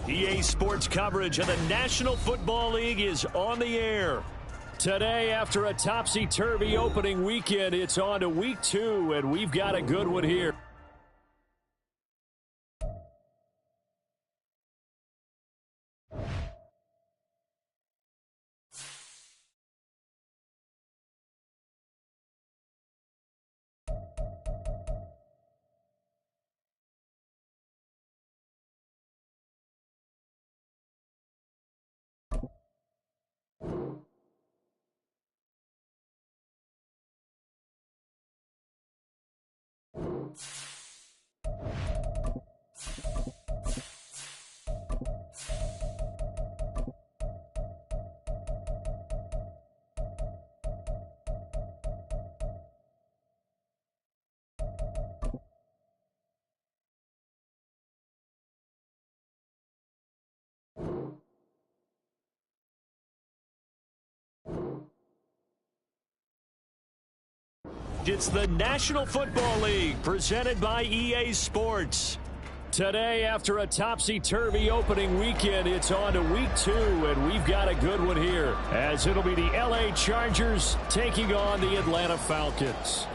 EA Sports coverage of the National Football League is on the air. Today, after a topsy-turvy opening weekend, it's on to week 2, and we've got a good one here. It's the National Football League presented by EA Sports. Today, after a topsy-turvy opening weekend, it's on to week 2, and we've got a good one here, as it'll be the LA Chargers taking on the Atlanta Falcons.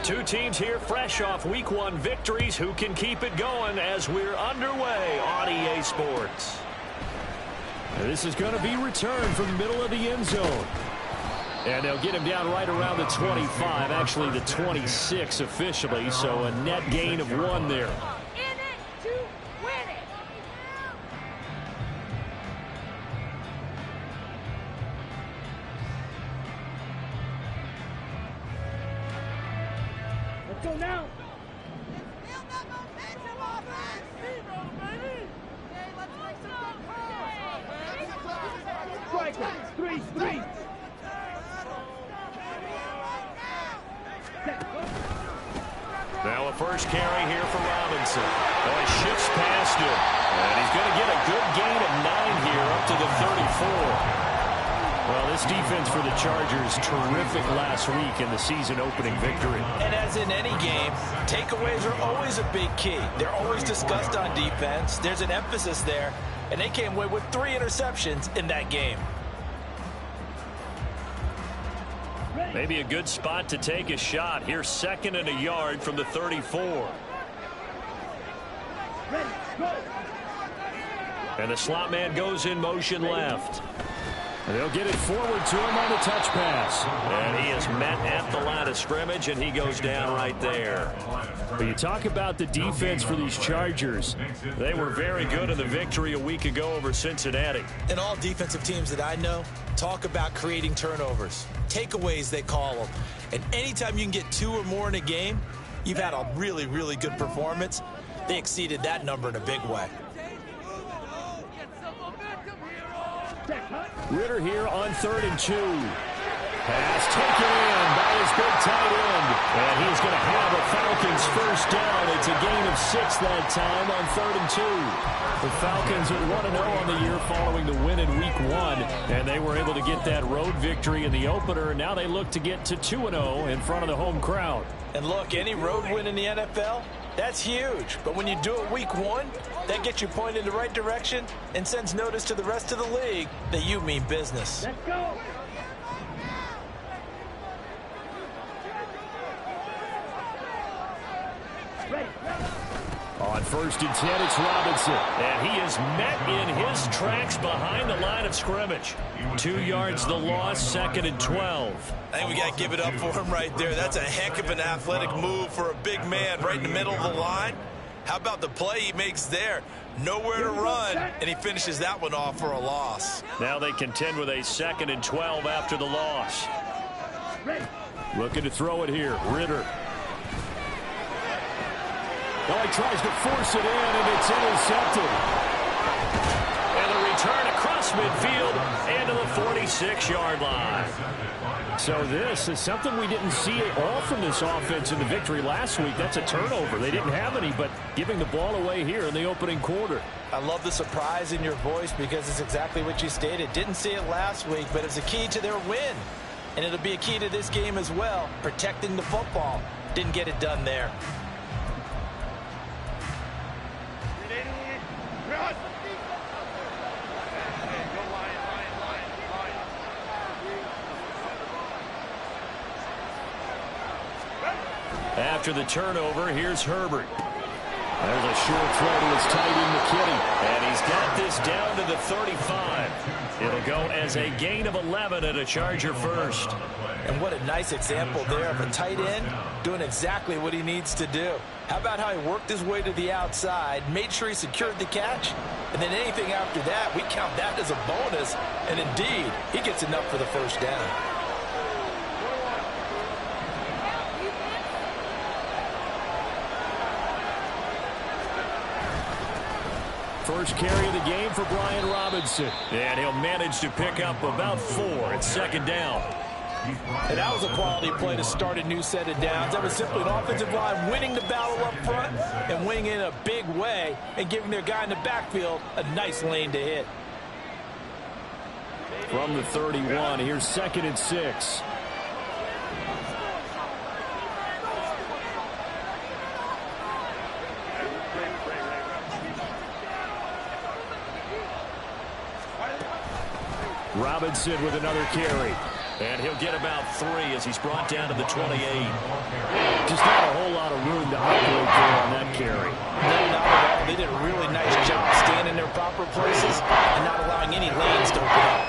Two teams here fresh off week 1 victories who can keep it going as we're underway on EA Sports. This is going to be returned from the middle of the end zone. And they'll get him down right around the 25, actually the 26 officially, so a net gain of 1 there. Go now. Striker, 3-3. Now a first carry here for Robinson. Oh, he shifts past him. And he's going to get a good gain of 9 here up to the 34. Well, this defense for the Chargers, terrific last week in the season-opening victory. And as in any game, takeaways are always a big key. They're always discussed on defense. There's an emphasis there, and they came away with 3 interceptions in that game. Maybe a good spot to take a shot. Here's 2nd and a yard from the 34. And the slot man goes in motion left. And they'll get it forward to him on the touch pass. And he is met at the line of scrimmage, and he goes down right there. But you talk about the defense for these Chargers. They were very good in the victory a week ago over Cincinnati. And all defensive teams that I know talk about creating turnovers. Takeaways, they call them. And anytime you can get 2 or more in a game, you've had a really, really good performance. They exceeded that number in a big way. Ritter here on 3rd and 2. Pass taken in by his big tight end. And he's going to have a Falcons first down. It's a gain of 6 that time on 3rd and 2. The Falcons are 1-0 on the year following the win in week 1. And they were able to get that road victory in the opener. And now they look to get to 2-0 in front of the home crowd. And look, any road win in the NFL, that's huge. But when you do it week 1, that gets you pointed in the right direction and sends notice to the rest of the league that you mean business. Let's go. Ready. On 1st and 10, it's Robinson. And he is met in his tracks behind the line of scrimmage. 2 yards the loss, 2nd and 12. I think we got to give it up for him right there. That's a heck of an athletic move for a big man right in the middle of the line. How about the play he makes there? Nowhere to run, and he finishes that one off for a loss. Now they contend with a 2nd and 12 after the loss. Looking to throw it here, Ritter. Oh, he tries to force it in, and it's intercepted. And the return across midfield and to the 46-yard line. So this is something we didn't see at all from this offense in the victory last week. That's a turnover. They didn't have any, but giving the ball away here in the opening quarter. I love the surprise in your voice because it's exactly what you stated. Didn't see it last week, but it's a key to their win. And it'll be a key to this game as well, protecting the football. Didn't get it done there. After the turnover, here's Herbert. There's a short throw to his tight end, McKinney. And he's got this down to the 35. It'll go as a gain of 11 and a Charger first. And what a nice example there of a tight end doing exactly what he needs to do. How about how he worked his way to the outside, made sure he secured the catch, and then anything after that, we count that as a bonus. And indeed, he gets enough for the first down. First carry of the game for Brian Robinson. And he'll manage to pick up about 4 at second down. And that was a quality play to start a new set of downs. That was simply an offensive line winning the battle up front and winning in a big way and giving their guy in the backfield a nice lane to hit. From the 31, here's 2nd and 6. Robinson with another carry. And he'll get about 3 as he's brought down to the 28. Just not a whole lot of room to operate there on that carry. No, not at all. They did a really nice job staying in their proper places and not allowing any lanes to open up.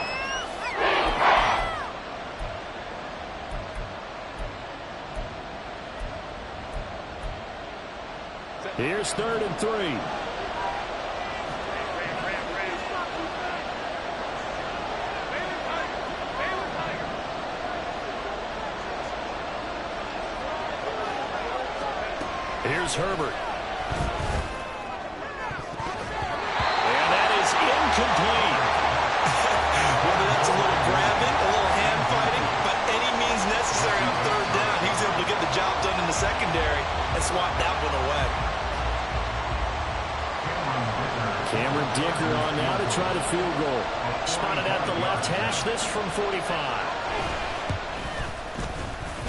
Here's 3rd and 3. Here's Herbert. And that is incomplete. Whether that's a little grabbing, a little hand fighting, but any means necessary on 3rd down, he's able to get the job done in the secondary and swat that one away. Cameron Dicker on now to try the field goal. Spotted at the left hash, this from 45.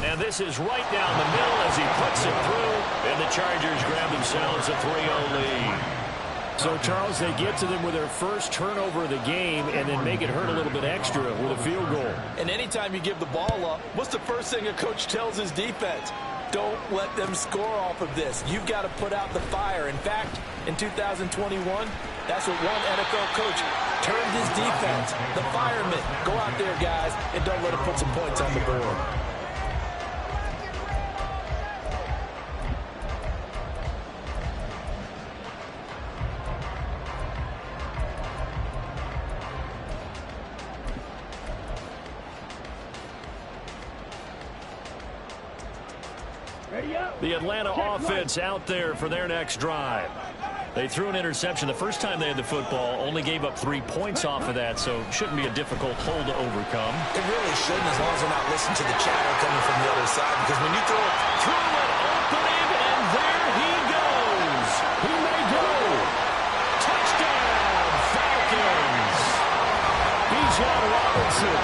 And this is right down the middle as he puts it through. And the Chargers grab themselves a 3-0 lead. So, Charles, they get to them with their first turnover of the game and then make it hurt a little bit extra with a field goal. And anytime you give the ball up, what's the first thing a coach tells his defense? Don't let them score off of this. You've got to put out the fire. In fact, in 2021, that's what one NFL coach termed his defense. The firemen. Go out there, guys, and don't let them put some points on the board. The Atlanta offense out there for their next drive. They threw an interception the first time they had the football, only gave up 3 points off of that, so shouldn't be a difficult hole to overcome. It really shouldn't, as long as they're not listening to the chatter coming from the other side, because when you throw it through an opening, and there he goes. He may go. Touchdown, Falcons. Bijan Robinson,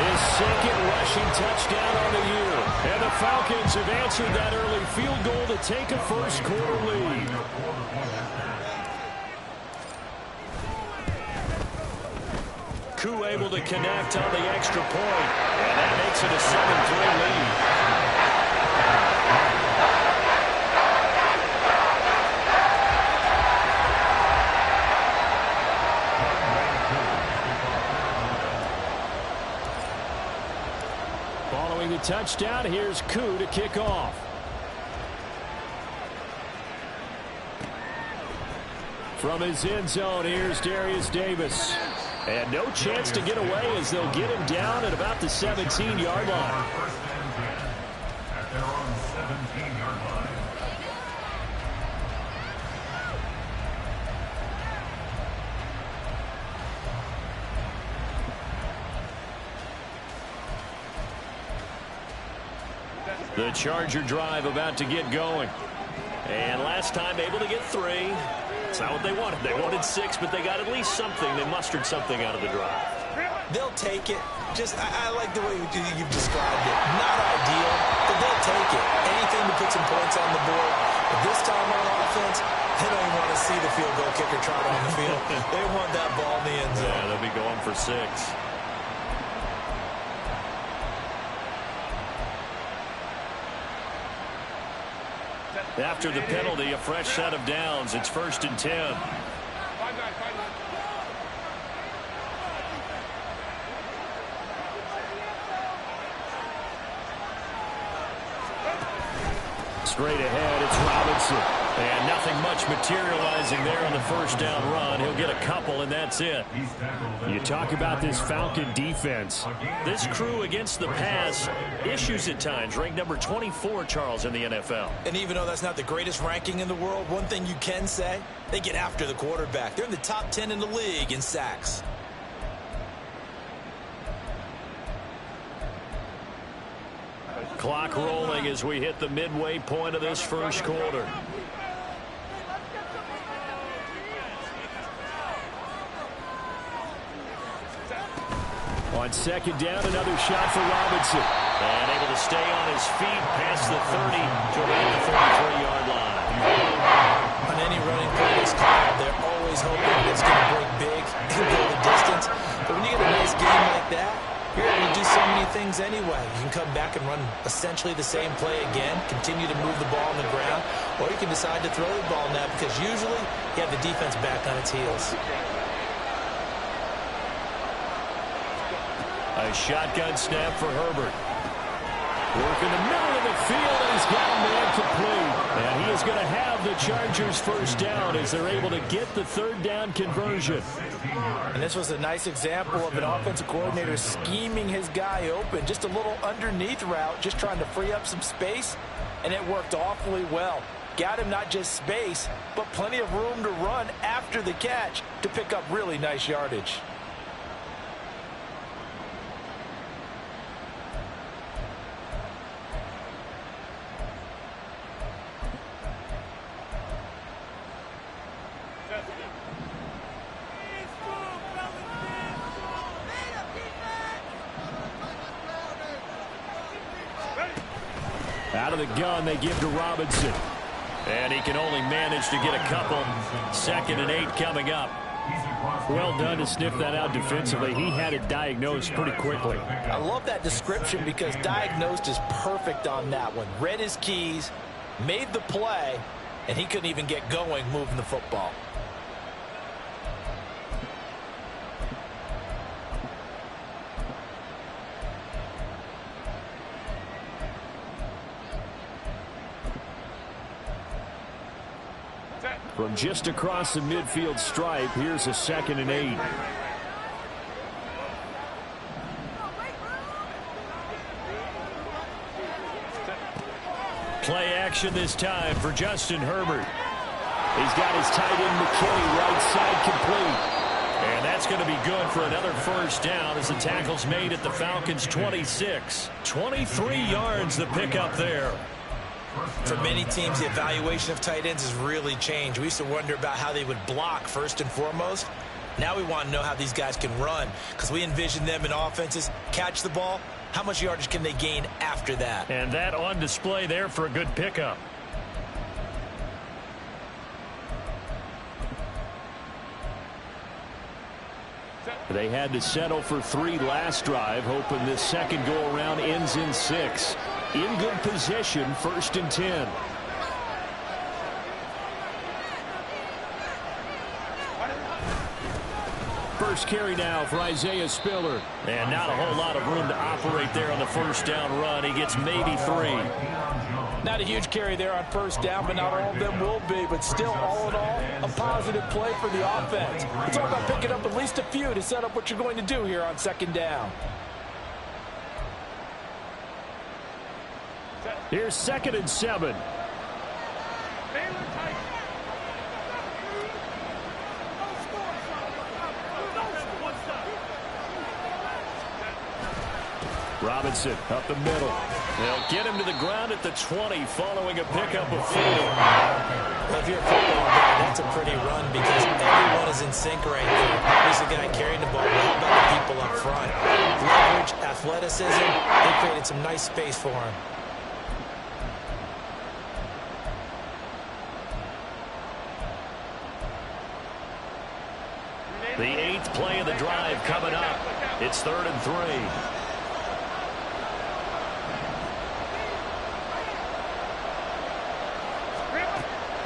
his 2nd rushing touchdown on the year. And the Falcons have answered that early field goal to take a first-quarter lead. Koo able to connect on the extra point, and that makes it a 7-3 lead. Following the touchdown, here's Koo to kick off. From his end zone, here's Darius Davis. And no chance to get away as they'll get him down at about the 17-yard line. The Charger drive about to get going. And last time able to get 3. It's not what they wanted. They wanted 6, but they got at least something. They mustered something out of the drive. They'll take it. I like the way you've described it. Not ideal, but they'll take it. Anything to put some points on the board. But this time on offense, they don't even want to see the field goal kicker trot on the field. They want that ball in the end zone. Yeah, they'll be going for 6. After the penalty, a fresh set of downs. It's 1st and 10. Straight ahead, it's Robinson. And nothing much materializing there on the first down run. He'll get a couple, and that's it. You talk about this Falcon defense. This crew against the pass, issues at times. Ranked number 24, Charles, in the NFL. And even though that's not the greatest ranking in the world, one thing you can say, they get after the quarterback. They're in the top 10 in the league in sacks. Clock rolling as we hit the midway point of this first quarter. On 2nd down, another shot for Robinson. And able to stay on his feet past the 30 to around the 33-yard line. On any running play that's called, they're always hoping it's going to break big and go the distance. But when you get a nice game like that, you're able to do so many things anyway. You can come back and run essentially the same play again, continue to move the ball on the ground, or you can decide to throw the ball now because usually you have the defense back on its heels. A shotgun snap for Herbert. Work in the middle of the field, and he's got a man complete. And he is going to have the Chargers first down as they're able to get the 3rd down conversion. And this was a nice example of an offensive coordinator scheming his guy open. Just a little underneath route, just trying to free up some space, and it worked awfully well. Got him not just space, but plenty of room to run after the catch to pick up really nice yardage. Out of the gun, they give to Robinson. And he can only manage to get a couple. 2nd and 8 coming up. Well done to sniff that out defensively. He had it diagnosed pretty quickly. I love that description because diagnosed is perfect on that one. Read his keys, made the play, and he couldn't even get going moving the football. From just across the midfield stripe, here's a 2nd and 8. Play action this time for Justin Herbert. He's got his tight end McKinney right side complete. And that's going to be good for another first down as the tackle's made at the Falcons' 26. 23 yards the pickup there. For many teams, the evaluation of tight ends has really changed. We used to wonder about how they would block first and foremost. Now we want to know how these guys can run because we envision them in offenses, catch the ball. How much yardage can they gain after that? And that on display there for a good pickup. They had to settle for 3 last drive, hoping this second go-around ends in 6. In good position, 1st and 10. First carry now for Isaiah Spiller. And not a whole lot of room to operate there on the first down run. He gets maybe 3. Not a huge carry there on first down, but not all of them will be. But still, all in all, a positive play for the offense. It's all about picking up at least a few to set up what you're going to do here on 2nd down. Here's 2nd and 7. Robinson up the middle. They'll get him to the ground at the 20 following a pickup of 4. Well, if you're a football guy, that's a pretty run because every one is in sync right there. He's the guy carrying the ball. How about the people up front? Leverage, athleticism. They created some nice space for him. The 8th play of the drive coming up. It's 3rd and 3.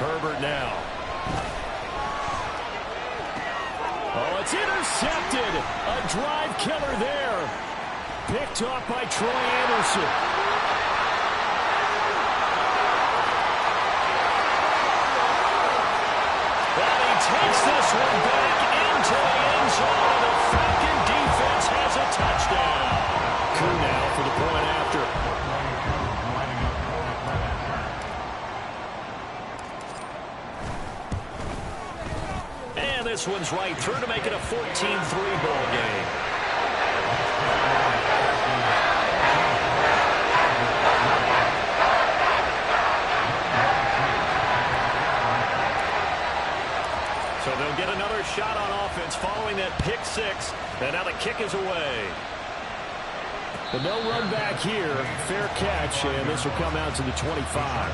Herbert now. Oh, it's intercepted. A drive killer there. Picked off by Troy Anderson. Well, he takes this one back into the end zone, and the Falcon defense has a touchdown. Coup now for the point after. And this one's right through to make it a 14-3 ball game. So they'll get another shot on offense following that pick six. And now the kick is away. But no run back here. Fair catch, and this will come out to the 25.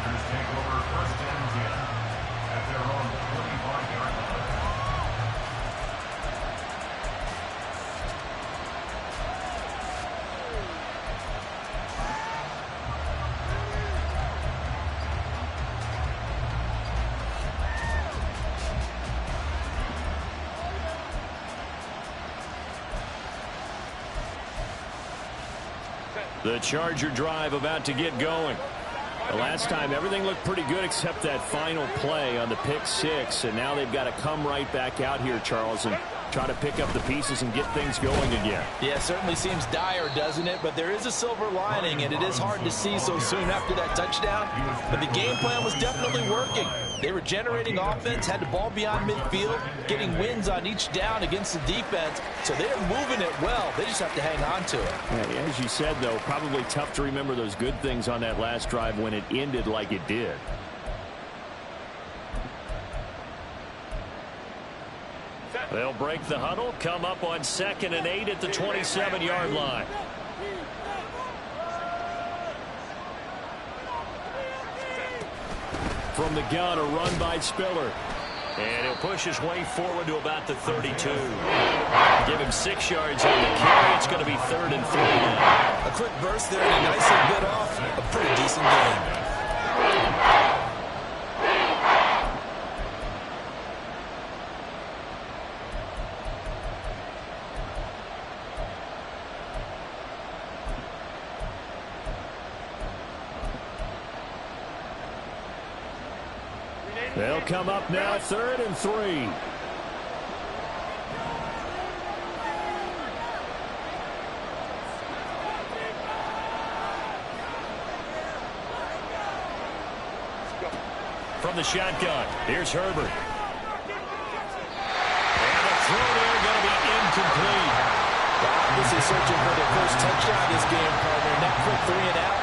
The Charger drive about to get going. The last time everything looked pretty good except that final play on the pick six, and now they've got to come right back out here, Charles, and try to pick up the pieces and get things going again. Yeah, it certainly seems dire, doesn't it? But there is a silver lining, and it is hard to see so soon after that touchdown. But the game plan was definitely working. They were generating offense, had the ball beyond midfield, getting wins on each down against the defense. So they're moving it well. They just have to hang on to it. Yeah, as you said, though, probably tough to remember those good things on that last drive when it ended like it did. They'll break the huddle, come up on 2nd and 8 at the 27-yard line. From the gun, a run by Spiller. And he'll push his way forward to about the 32. Give him 6 yards on the carry. It's going to be 3rd and 3 now. A quick burst there and he nicely bit off a pretty decent game. They'll come up now, 3rd and 3. From the shotgun, here's Herbert. And the throw there going to be incomplete. This is searching for their first touchdown this game, partner. And that quick 3 and out,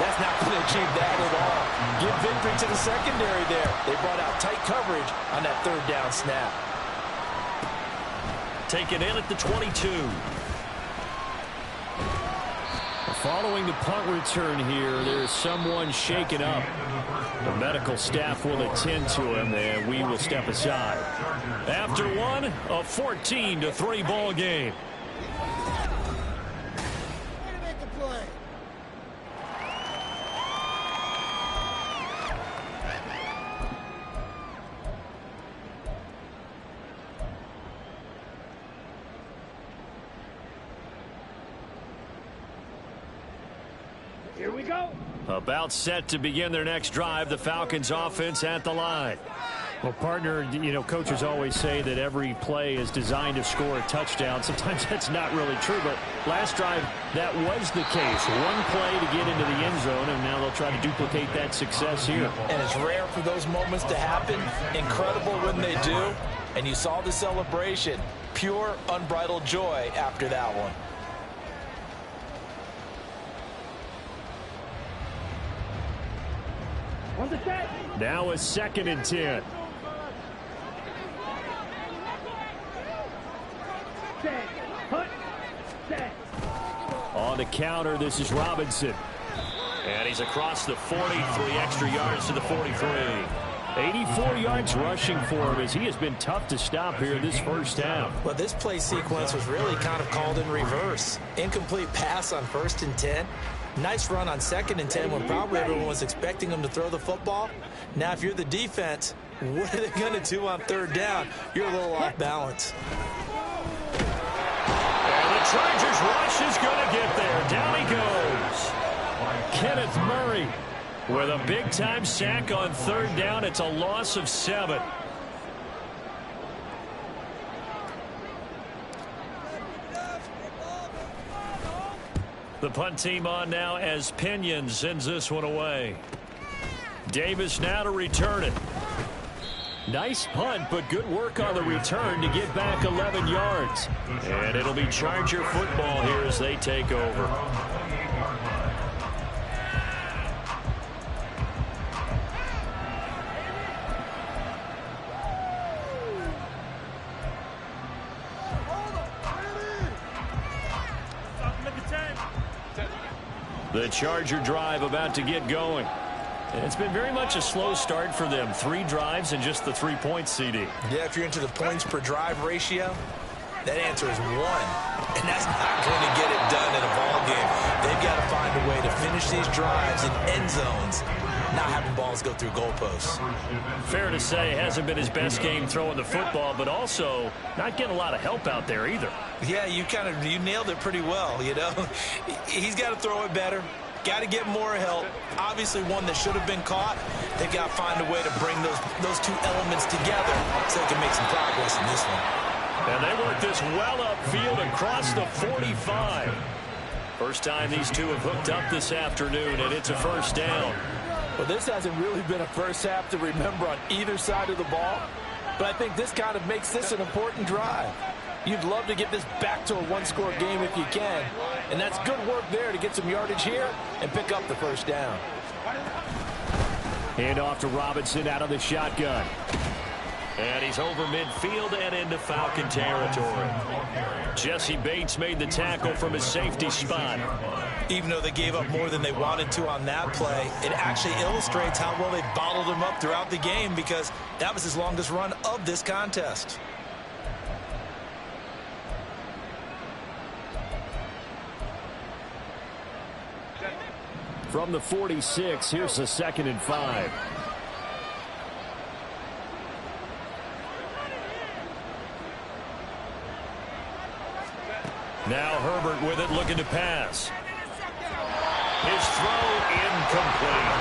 that's not going to achieve that at all. Give victory to the secondary there. They brought out tight coverage on that 3rd down snap. Taken in at the 22. Following the punt return here, there's someone shaken up. The medical staff will attend to him, and we will step aside. After one, a 14-3 ball game. Here we go. About set to begin their next drive, the Falcons offense at the line. Well, partner, you know, coaches always say that every play is designed to score a touchdown. Sometimes that's not really true, but last drive, that was the case. One play to get into the end zone, and now they'll try to duplicate that success here. And it's rare for those moments to happen. Incredible when they do. And you saw the celebration. Pure, unbridled joy after that one. On the set. Now a 2nd and 10. Set. Hunt. Set. On the counter, this is Robinson. And he's across the 40, 3 extra yards to the 43. 84 yards rushing for him as he has been tough to stop here this first down. Well, this play sequence was really kind of called in reverse. Incomplete pass on 1st and 10. Nice run on 2nd and 10 when probably everyone was expecting him to throw the football. Now, if you're the defense, what are they going to do on 3rd down? You're a little off balance. And the Chargers rush is going to get there. Down he goes. Kenneth Murray with a big-time sack on 3rd down. It's a loss of 7. The punt team on now as Pinion sends this one away. Davis now to return it. Nice punt, but good work on the return to get back 11 yards. And it'll be Charger football here as they take over. The Charger drive about to get going. And it's been very much a slow start for them. 3 drives and just the 3 points, CD. Yeah, if you're into the points per drive ratio, that answer is 1. And that's not going to get it done in a ball game. They've got to find a way to finish these drives in end zones, not having balls go through goalposts. Fair to say, it hasn't been his best game throwing the football, but also not getting a lot of help out there either. Yeah, you nailed it pretty well, you know. He's got to throw it better. Got to get more help. Obviously one that should have been caught. They've got to find a way to bring those 2 elements together so they can make some progress in this one. And they work this well upfield across the 45. First time these two have hooked up this afternoon, and it's a first down. Well, this hasn't really been a first half to remember on either side of the ball, but I think this kind of makes this an important drive. You'd love to get this back to a 1-score game if you can, and that's good work there to get some yardage here and pick up the first down. Hand off to Robinson out of the shotgun. And he's over midfield and into Falcon territory. Jesse Bates made the tackle from his safety spot. Even though they gave up more than they wanted to on that play, it actually illustrates how well they bottled him up throughout the game because that was his longest run of this contest. From the 46, here's a 2nd and 5. Now Herbert with it, looking to pass. His throw incomplete.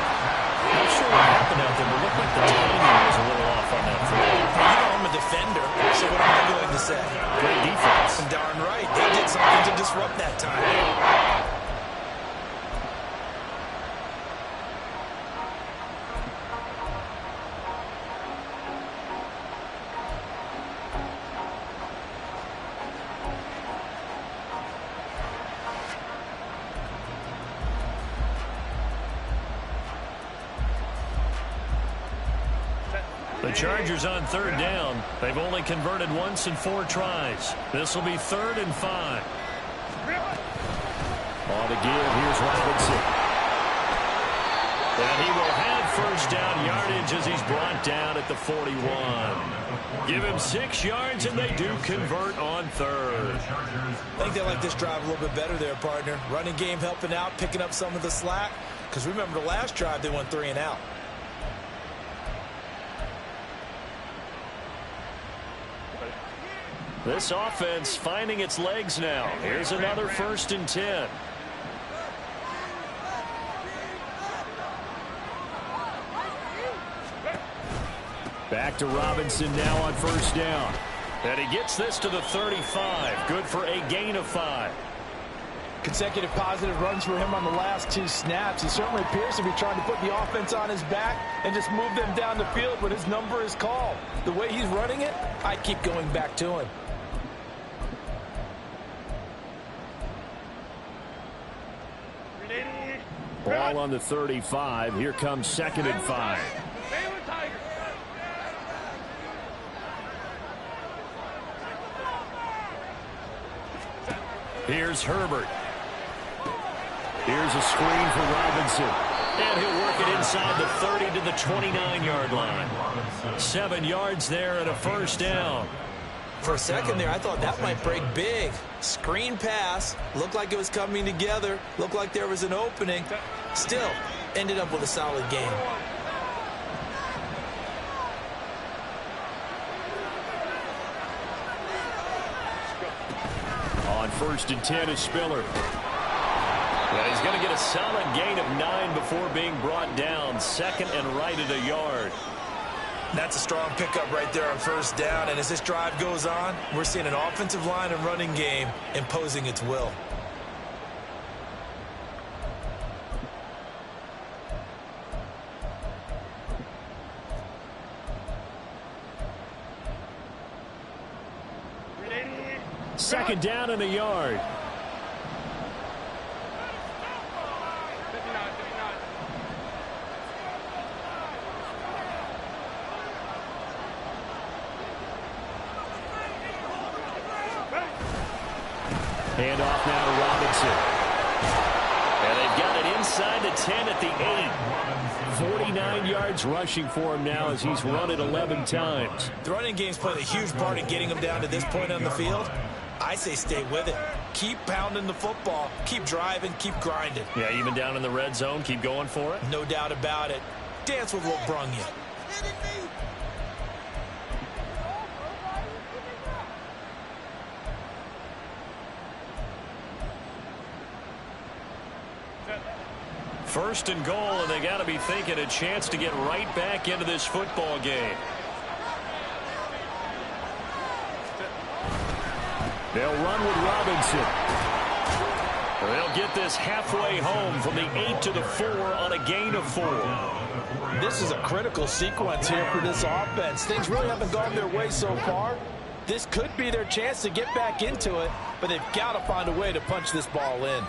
Not sure what happened out there, but it looked like the timing was a little off on that throw. You know I'm a defender, so what am I going to say? Great defense. Darn right. They did something to disrupt that time. The Chargers on 3rd down. They've only converted once in 4 tries. This will be 3rd and 5. On the give, here's Robinson. And he will have first down yardage as he's brought down at the 41. Give him 6 yards, and they do convert on 3rd. I think they like this drive a little bit better there, partner. Running game helping out, picking up some of the slack. Because remember the last drive, they went 3 and out. This offense finding its legs now. Here's another 1st and 10. Back to Robinson now on 1st down. And he gets this to the 35. Good for a gain of 5. Consecutive positive runs for him on the last 2 snaps. He certainly appears to be trying to put the offense on his back and just move them down the field when his number is called. The way he's running it, I keep going back to him. Ball on the 35. Here comes 2nd and 5. Here's Herbert. Here's a screen for Robinson. And he'll work it inside the 30 to the 29-yard line. 7 yards there and a first down. For a second there, I thought that might break big. Screen pass. Looked like it was coming together. Looked like there was an opening. Still, ended up with a solid game. On 1st and 10 is Spiller. And he's going to get a solid gain of 9 before being brought down. 2nd and right at a yard. That's a strong pickup right there on 1st down. And as this drive goes on, we're seeing an offensive line and running game imposing its will. Second down and a yard. Hand off now to Robinson. And they've got it inside the 10 at the 8. 49 yards rushing for him now as he's run it 11 times. The running game's played a huge part in getting him down to this point on the field. I say stay with it. Keep pounding the football. Keep driving. Keep grinding. Yeah, even down in the red zone, keep going for it. No doubt about it. Dance with what brung you. First and goal, and they got to be thinking a chance to get right back into this football game. They'll run with Robinson. They'll get this halfway home from the 8 to the 4 on a gain of 4. This is a critical sequence here for this offense. Things really haven't gone their way so far. This could be their chance to get back into it, but they've got to find a way to punch this ball in.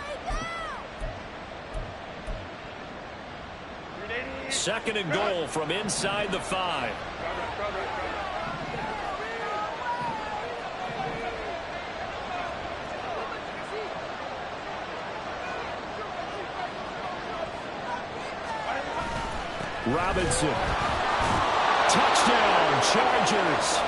2nd and goal from inside the 5. Robinson. Touchdown, Chargers.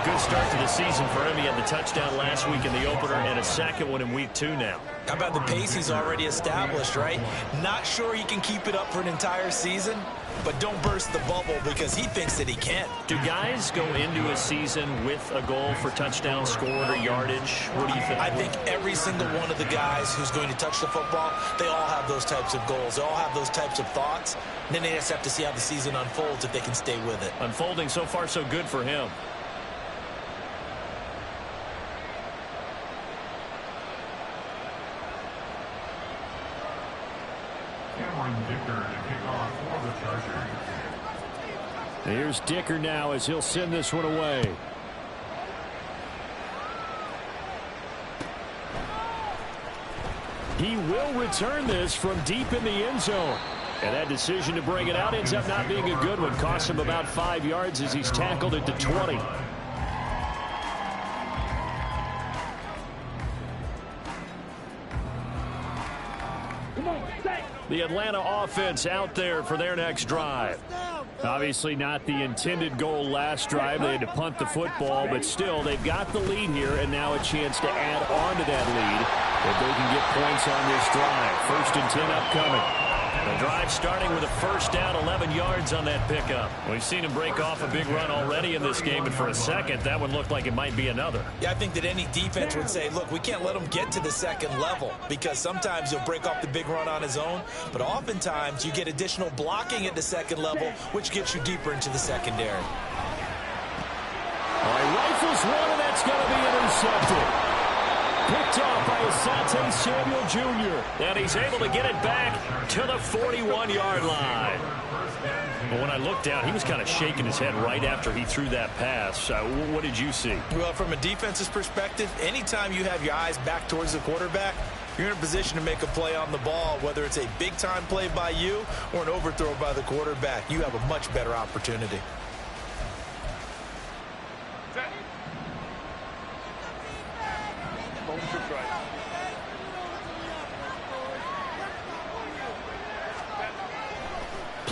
Good start to the season for him. He had the touchdown last week in the opener and a second one in week 2 now. How about the pace he's already established, right? Not sure he can keep it up for an entire season, but don't burst the bubble because he thinks that he can. Do guys go into a season with a goal for touchdown scored or yardage? What do you think? I think every single one of the guys who's going to touch the football, they all have those types of goals. They all have those types of thoughts. And then they just have to see how the season unfolds if they can stay with it. Unfolding so far so good for him. Here's Dicker now as he'll send this one away. He will return this from deep in the end zone. And that decision to bring it out ends up not being a good one. Costs him about 5 yards as he's tackled at the 20. The Atlanta offense out there for their next drive. Obviously not the intended goal last drive. They had to punt the football, but still they've got the lead here and now a chance to add on to that lead if they can get points on this drive. 1st and 10 upcoming. The drive starting with a first down, 11 yards on that pickup. We've seen him break off a big run already in this game, and for a second, that one looked like it might be another. Yeah, I think that any defense would say, look, we can't let him get to the second level because sometimes he'll break off the big run on his own, but oftentimes you get additional blocking at the second level, which gets you deeper into the secondary. All right, rifles one, and that's going to be intercepted. Picked off by Asante Samuel Jr. And he's able to get it back to the 41-yard line. But when I looked down, he was kind of shaking his head right after he threw that pass. What did you see? Well, from a defense's perspective, anytime you have your eyes back towards the quarterback, you're in a position to make a play on the ball, whether it's a big-time play by you or an overthrow by the quarterback. You have a much better opportunity.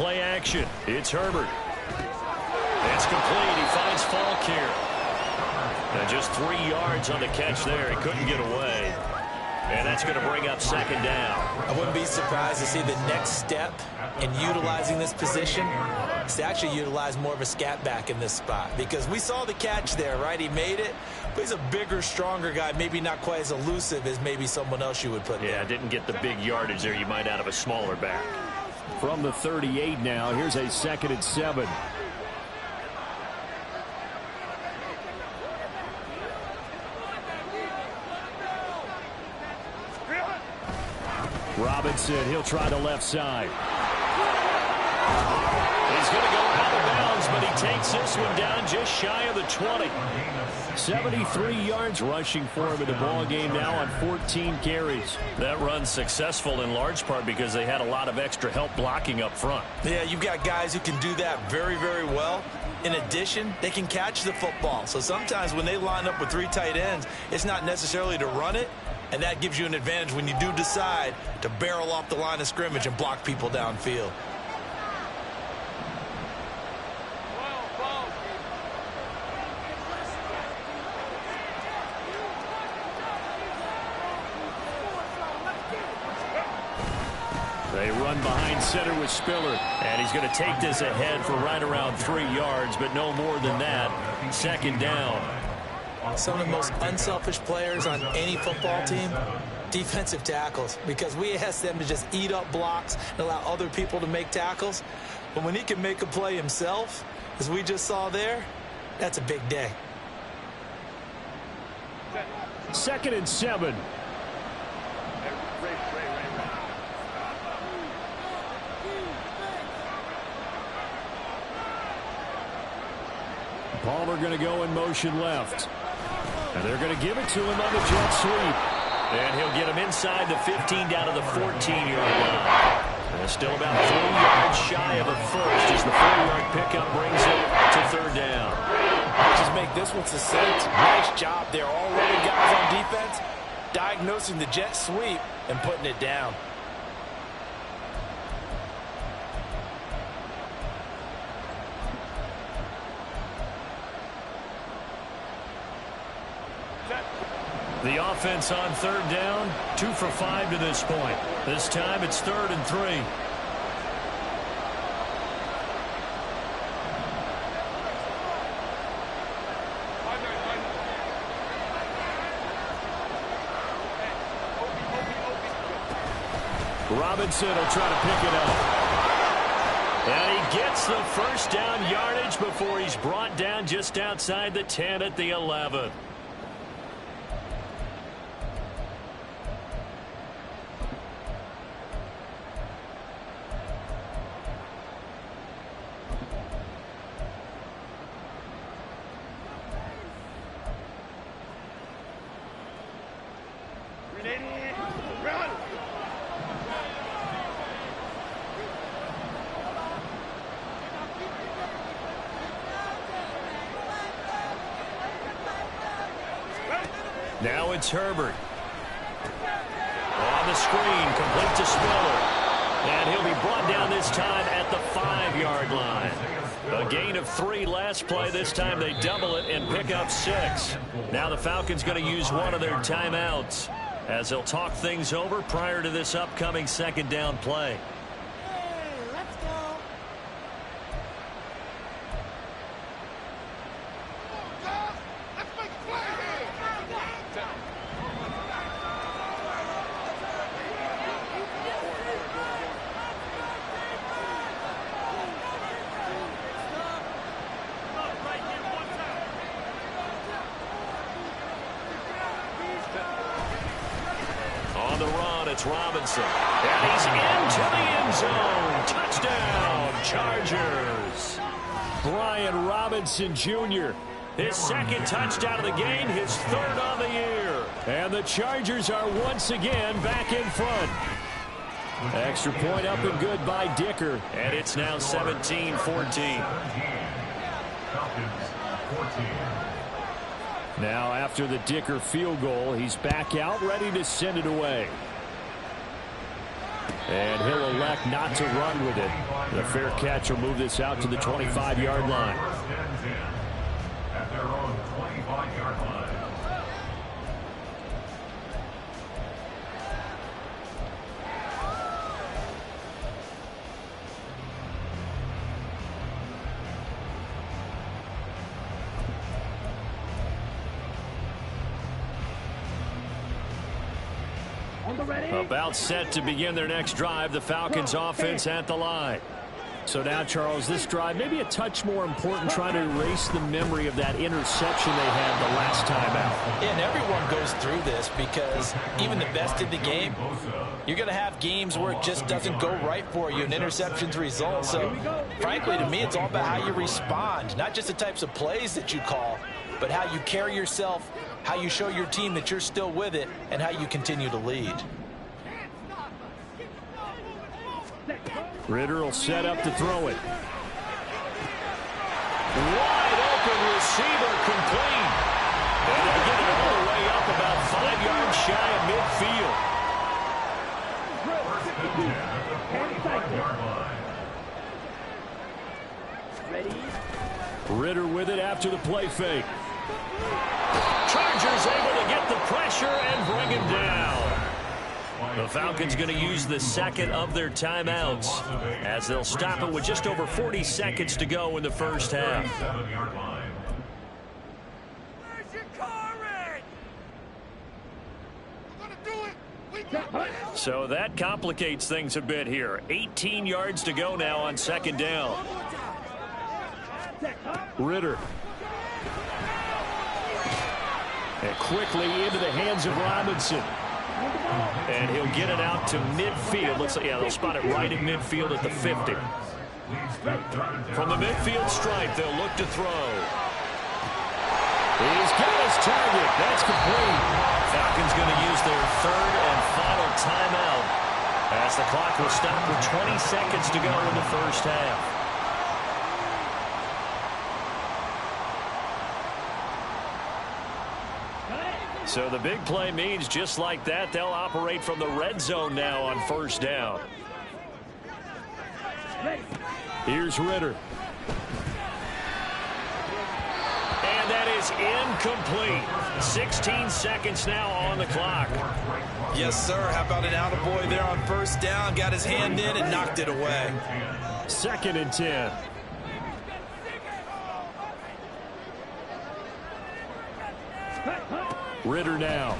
play action. It's Herbert. It's complete. He finds Falk here. And just 3 yards on the catch there. He couldn't get away. And that's going to bring up second down. I wouldn't be surprised to see the next step in utilizing this position is to actually utilize more of a scat back in this spot. Because we saw the catch there, right? He made it, but he's a bigger, stronger guy, maybe not quite as elusive as maybe someone else you would put there. Yeah, didn't get the big yardage there you might out of a smaller back. From the 38 now, here's a 2nd and 7. Robinson, he'll try the left side. He's going to go out of bounds, but he takes this one down just shy of the 20. 73 yards rushing for him in the ball game now on 14 carries. That run's successful in large part because they had a lot of extra help blocking up front. Yeah, you've got guys who can do that very, very well. In addition, they can catch the football. So sometimes when they line up with 3 tight ends, it's not necessarily to run it. And that gives you an advantage when you do decide to barrel off the line of scrimmage and block people downfield. They run behind center with Spiller. And he's going to take this ahead for right around 3 yards, but no more than that. Second down. Some of the most unselfish players on any football team, defensive tackles, because we ask them to just eat up blocks and allow other people to make tackles. But when he can make a play himself, as we just saw there, that's a big day. 2nd and 7. Palmer going to go in motion left. And they're going to give it to him on the jet sweep. And he'll get him inside the 15 down to the 14-yard line. And still about 3 yards shy of a first as the 4-yard pickup brings it to 3rd down. Just make this one succinct. Nice job there. All 11 guys on defense diagnosing the jet sweep and putting it down. The offense on 3rd down, 2 for 5 to this point. This time it's 3rd and 3. Robinson will try to pick it up. And he gets the first down yardage before he's brought down just outside the 10 at the 11. Now it's Herbert. On the screen, complete to Spiller. And he'll be brought down this time at the 5-yard line. A gain of 3 last play. This time they double it and pick up 6. Now the Falcons going to use one of their timeouts as they'll talk things over prior to this upcoming 2nd down play. It's Robinson. And he's into the end zone. Touchdown, Chargers. Brian Robinson Jr. His 2nd touchdown of the game, his 3rd on the year. And the Chargers are once again back in front. Extra point up and good by Dicker. And it's now 17-14. Now after the Dicker field goal, he's back out ready to send it away. And he'll elect not to run with it. The fair catch will move this out to the 25-yard line. At their own 25-yard line. About set to begin their next drive, the Falcons offense at the line. So now, Charles, this drive maybe a touch more important, trying to erase the memory of that interception they had the last time out. And everyone goes through this because even the best in the game, you're going to have games where it just doesn't go right for you and interceptions result. So, frankly, to me, it's all about how you respond, not just the types of plays that you call, but how you carry yourself, how you show your team that you're still with it, and how you continue to lead. Ritter will set up to throw it. Wide open receiver complete. And they'll get it all the way up about 5 yards shy of midfield. Ritter with it after the play fake. Chargers able to get the pressure and bring him down. The Falcons going to use the second of their timeouts as they'll stop it with just over 40 seconds to go in the first half. So that complicates things a bit here. 18 yards to go now on second down. Ritter. And quickly into the hands of Robinson. And he'll get it out to midfield. Looks like, yeah, they'll spot it right in midfield at the 50. From the midfield stripe, they'll look to throw. He's got his target. That's complete. Falcons going to use their third and final timeout as the clock will stop with 20 seconds to go in the first half. So the big play means just like that, they'll operate from the red zone now on first down. Here's Ritter. And that is incomplete. 16 seconds now on the clock. Yes, sir. How about an attaboy there on first down? Got his hand in and knocked it away. 2nd and 10. Ritter now.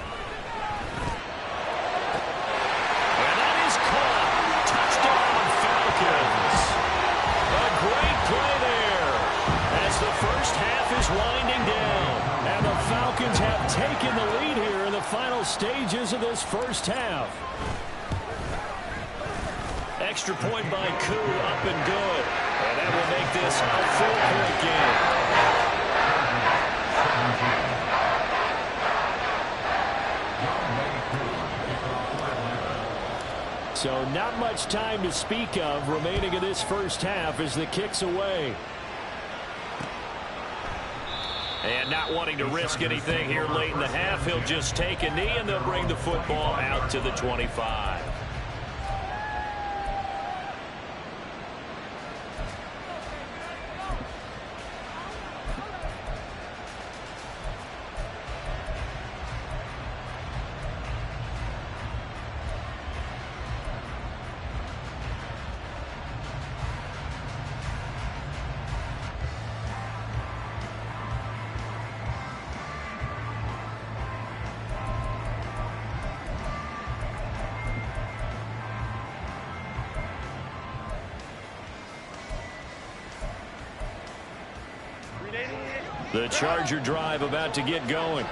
And that is caught. Touchdown, Falcons. A great play there as the first half is winding down. And the Falcons have taken the lead here in the final stages of this first half. Extra point by Koo, up and good. And that will make this a 4-point game. So not much time to speak of remaining in this first half as the kick's away. And not wanting to risk anything here late in the half, he'll just take a knee and they'll bring the football out to the 25. The Charger drive about to get going.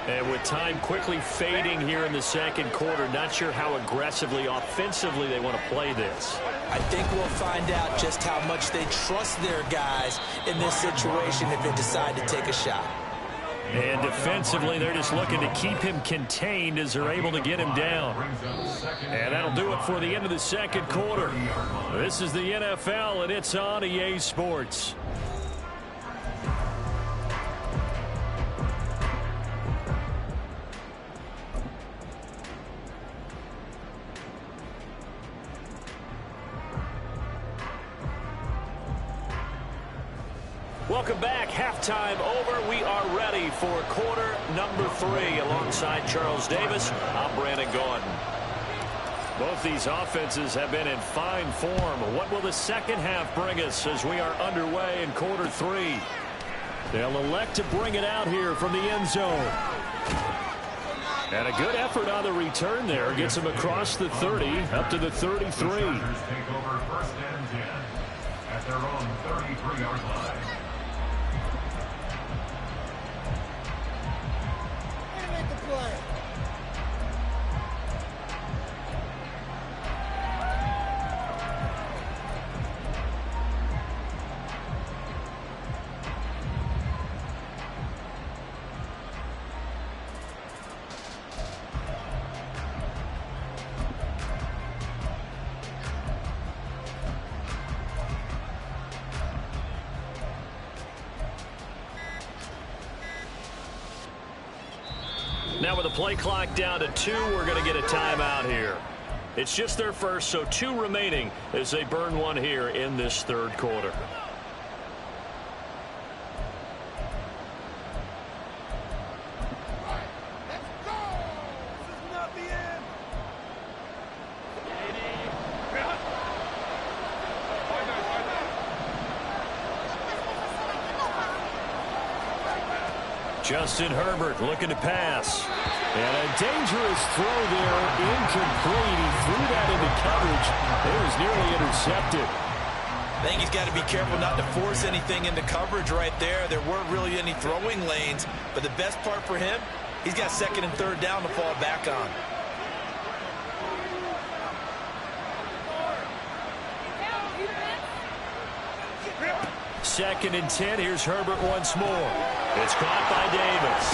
And with time quickly fading here in the second quarter, not sure how aggressively, offensively they want to play this. I think we'll find out just how much they trust their guys in this situation if they decide to take a shot. And defensively, they're just looking to keep him contained as they're able to get him down. And that'll do it for the end of the second quarter. This is the NFL, and it's on EA Sports. Welcome back. Halftime over. We are ready for quarter number 3. Alongside Charles Davis, I'm Brandon Gordon. Both these offenses have been in fine form. What will the second half bring us as we are underway in quarter 3? They'll elect to bring it out here from the end zone. And a good effort on the return there. Gets him across the 30, up to the 33. The Chargers take over first and 10 at their own 33-yard line. Make the play. Now with the play clock down to 2, we're going to get a timeout here. It's just their first, so 2 remaining as they burn one here in this third quarter. Justin Herbert looking to pass. And a dangerous throw there, incomplete. He threw that into coverage. It was nearly intercepted. I think he's got to be careful not to force anything into coverage right there. There weren't really any throwing lanes, but the best part for him, he's got second and third down to fall back on. Second and 10. Here's Herbert once more. It's caught by Davis.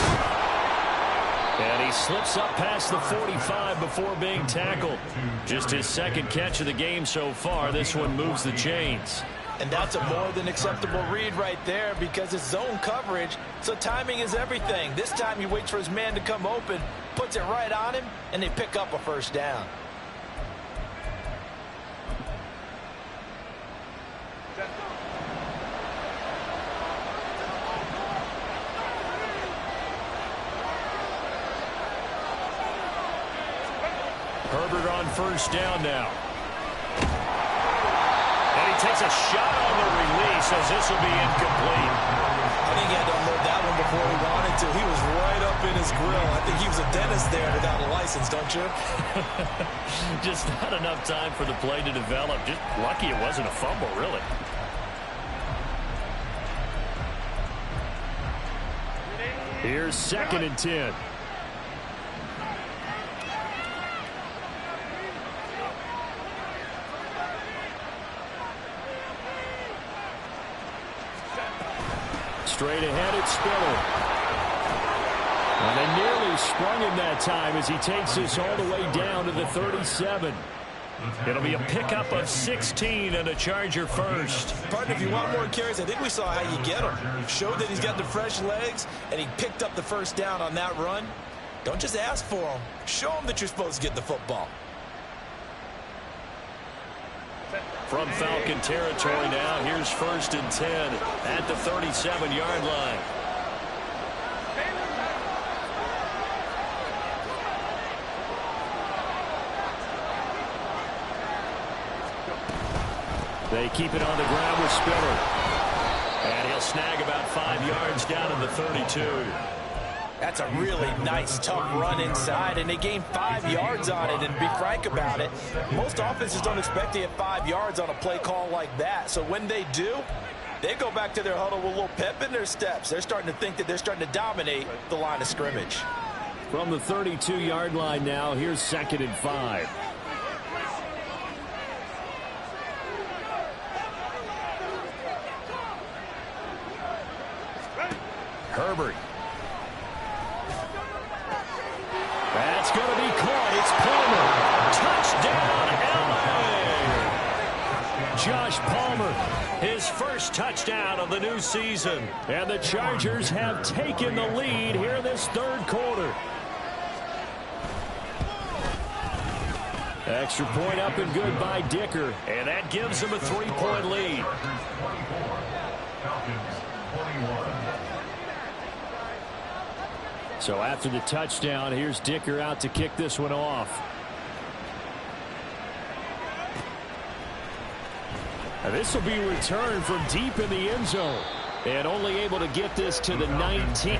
And he slips up past the 45 before being tackled. Just his second catch of the game so far. This one moves the chains. And that's a more than acceptable read right there because it's zone coverage, so timing is everything. This time he waits for his man to come open, puts it right on him, and they pick up a first down. Herbert on first down now. And he takes a shot on the release as this will be incomplete. I think he had to unload that one before he wanted to. He was right up in his grill. I think he was a dentist there without a license, don't you? Just not enough time for the play to develop. Just lucky it wasn't a fumble, really. Here's second and 10. Straight ahead, it's Spiller. And they nearly sprung him that time as he takes this all the way down to the 37. It'll be a pickup of 16 and a Charger first. Partner, if you want more carries, I think we saw how you get him. Showed that he's got the fresh legs, and he picked up the first down on that run. Don't just ask for him. Show him that you're supposed to get the football. From Falcon territory now, here's first and 10 at the 37-yard line. They keep it on the ground with Spiller. And he'll snag about 5 yards down in the 32. That's a really nice, tough run inside, and they gain 5 yards on it. And to be frank about it, most offenses don't expect to get 5 yards on a play call like that. So when they do, they go back to their huddle with a little pep in their steps. They're starting to think that they're starting to dominate the line of scrimmage. From the 32-yard line now, here's second and 5. Herbert. That's going to be caught. It's Palmer. Touchdown, L.A. Josh Palmer, his first touchdown of the new season. And the Chargers have taken the lead here in this third quarter. Extra point up and good by Dicker. And that gives them a 3-point lead. Falcons 21. So after the touchdown, here's Dicker out to kick this one off. And this will be returned from deep in the end zone. And only able to get this to the 19.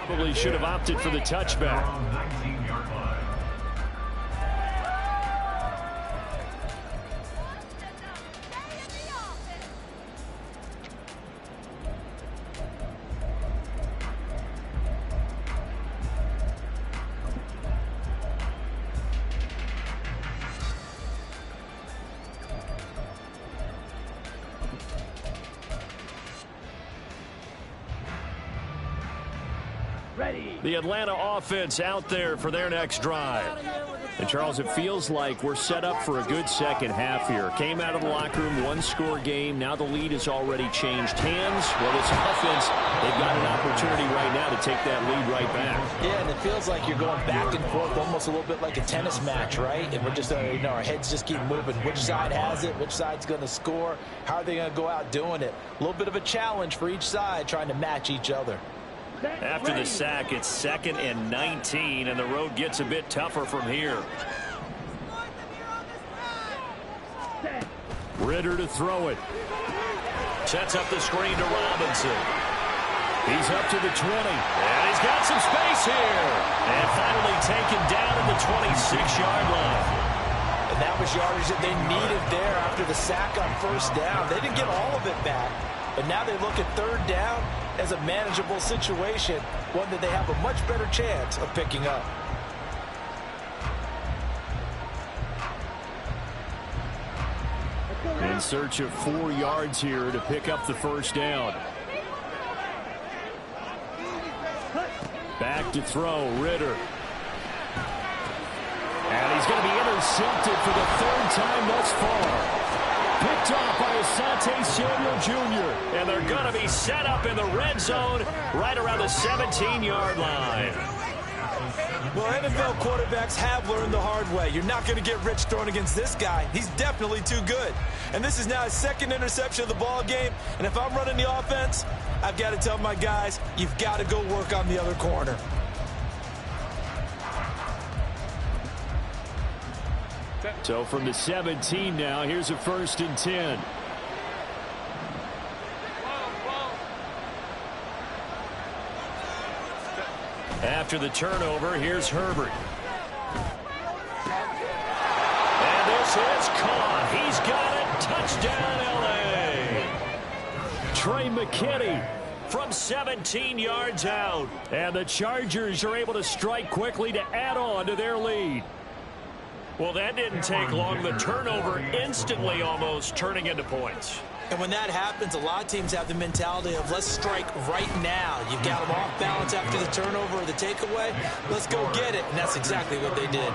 Probably should have opted for the touchback. The Atlanta offense out there for their next drive. And, Charles, it feels like we're set up for a good second half here. Came out of the locker room, one-score game. Now the lead has already changed hands. Well, this offense, they've got an opportunity right now to take that lead right back. Yeah, and it feels like you're going back and forth almost a little bit like a tennis match, right? And we're just, our heads just keep moving. Which side has it? Which side's going to score? How are they going to go out doing it? A little bit of a challenge for each side trying to match each other. After the sack, it's 2nd and 19, and the road gets a bit tougher from here. Ritter to throw it. Sets up the screen to Robinson. He's up to the 20. And he's got some space here. And finally taken down at the 26-yard line. And that was yardage that they needed there after the sack on first down. They didn't get all of it back, but now they look at third down as a manageable situation, one that they have a much better chance of picking up. In search of 4 yards here to pick up the first down. Back to throw, Ritter. And he's going to be intercepted for the 3rd time thus far. Picked off by Asante Samuel Jr. And they're going to be set up in the red zone right around the 17-yard line. Well, NFL quarterbacks have learned the hard way. You're not going to get rich throwing against this guy. He's definitely too good. And this is now his 2nd interception of the ball game. And if I'm running the offense, I've got to tell my guys, you've got to go work on the other corner. So from the 17 now, here's a 1st and 10. After the turnover, here's Herbert. And this is caught. He's got it. Touchdown, L.A. Trey McKinney from 17 yards out. And the Chargers are able to strike quickly to add on to their lead. Well, that didn't take long. The turnover instantly almost turning into points. And when that happens, a lot of teams have the mentality of let's strike right now. You've got them off balance after the turnover or the takeaway. Let's go get it. And that's exactly what they did.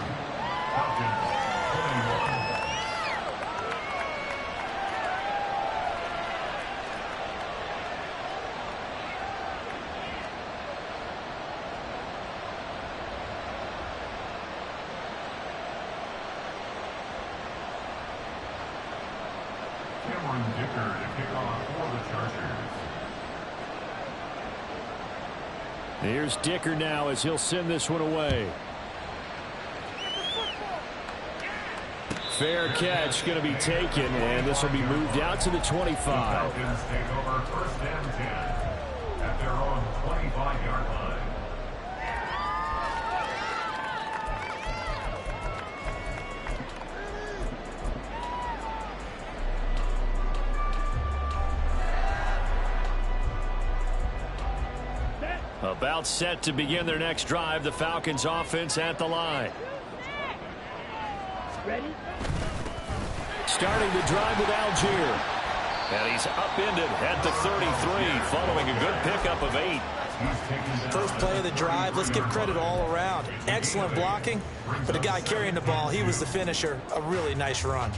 Here's Dicker now as he'll send this one away. Fair catch going to be taken, and this will be moved out to the 25. Falcons take over 1st and 10 at their own 25-yard line. About set to begin their next drive, the Falcons offense at the line. Ready? Starting the drive with Algier. And he's upended at the 33 following a good pickup of 8. First play of the drive, let's give credit all around. Excellent blocking, but the guy carrying the ball, he was the finisher. A really nice run.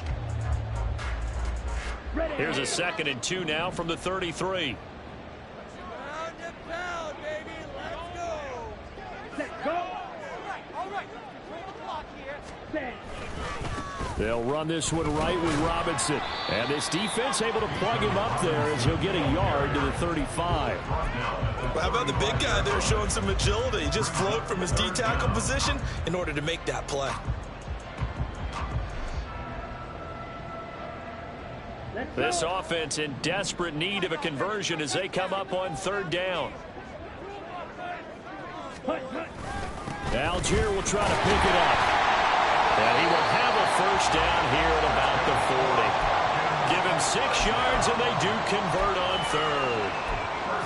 Here's a 2nd and 2 now from the 33. They'll run this one right with Robinson. And this defense able to plug him up there as he'll get a yard to the 35. How about the big guy there showing some agility? He just float from his D-tackle position in order to make that play. This offense in desperate need of a conversion as they come up on 3rd down. Algier will try to pick it up. And he will have a first down here at about the 40. Give him 6 yards, and they do convert on 3rd.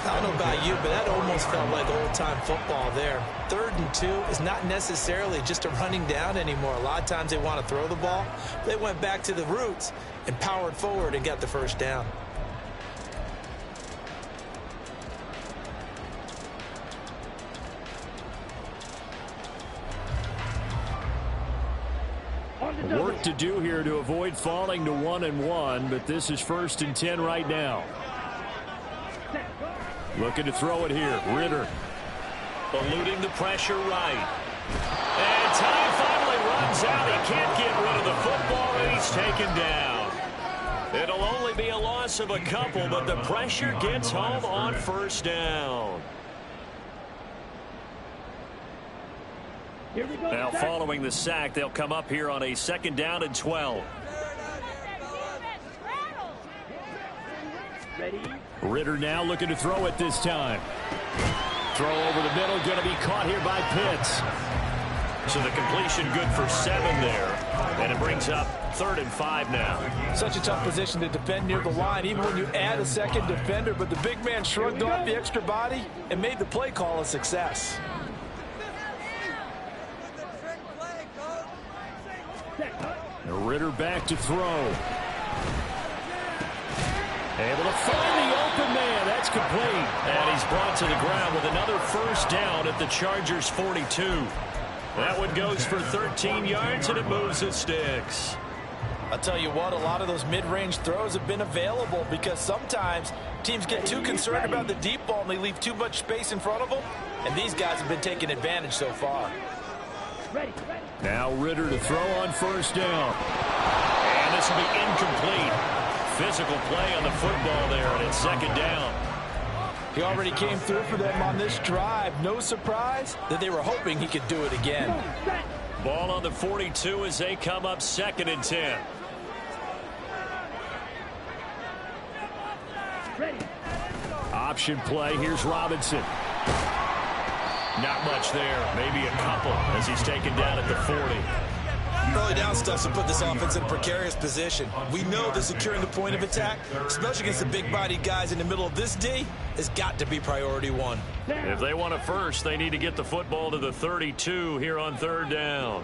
I don't know about you, but that almost felt like old-time football there. 3rd and 2 is not necessarily just a running down anymore. A lot of times they want to throw the ball. They went back to the roots and powered forward and got the first down. to do here to avoid falling to 1-1, but this is 1st and 10 right now. Looking to throw it here. Ritter. Eluding the pressure right. And time finally runs out. He can't get rid of the football, and he's taken down. It'll only be a loss of a couple, but the pressure gets home on 1st down. Now following the sack, they'll come up here on a 2nd down and 12. Ritter now looking to throw it this time. Throw over the middle, going to be caught here by Pitts. So the completion good for 7 there. And it brings up 3rd and 5 now. Such a tough position to defend near the line, even when you add a second defender. But the big man shrugged off the extra body and made the play call a success. Ritter back to throw. Able to find the open man. That's complete. And he's brought to the ground with another 1st down at the Chargers 42. That one goes for 13 yards, and it moves the sticks. I'll tell you what, a lot of those mid-range throws have been available because sometimes teams get too concerned about the deep ball and they leave too much space in front of them. And these guys have been taking advantage so far. Now Ritter to throw on 1st down. And this will be incomplete. Physical play on the football there, and it's 2nd down. He already came through for them on this drive. No surprise that they were hoping he could do it again. Ball on the 42 as they come up 2nd and 10. Option play. Here's Robinson. Not much there. Maybe a couple as he's taken down at the 40. Early down stuff to put this offense in a precarious position. We know that securing the point of attack, especially against the big-bodied guys in the middle of this D, has got to be priority 1. If they want it first, they need to get the football to the 32 here on 3rd down.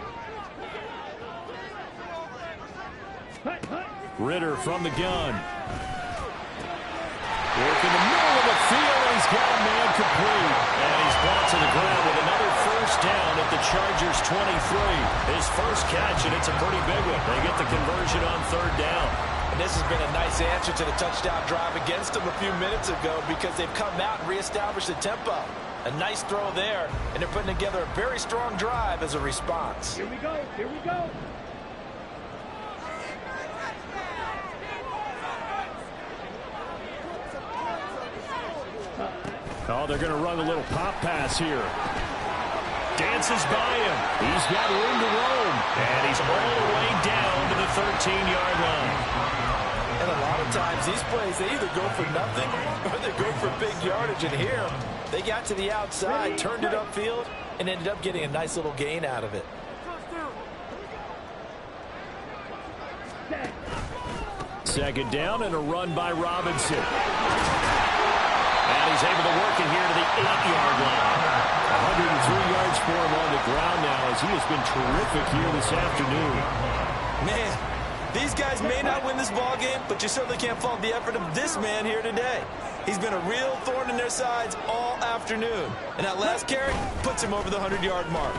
Ritter from the gun. Work in the middle of the field, and he's got a man complete. And he's brought to the ground with another 1st down at the Chargers 23. His first catch, and it's a pretty big one. They get the conversion on 3rd down. And this has been a nice answer to the touchdown drive against them a few minutes ago because they've come out and reestablished the tempo. A nice throw there, and they're putting together a very strong drive as a response. Here we go. Here we go. Oh, they're going to run a little pop pass here. Dances by him. He's got room to roam. And he's all the way down to the 13-yard line. And a lot of times these plays, they either go for nothing or they go for big yardage. And here, they got to the outside, turned it upfield, and ended up getting a nice little gain out of it. Second down and a run by Robinson. And he's able to work it here to the 8-yard line. 103 yards for him on the ground now as he has been terrific here this afternoon. Man, these guys may not win this ball game, but you certainly can't fault the effort of this man here today. He's been a real thorn in their sides all afternoon. And that last carry puts him over the 100-yard mark.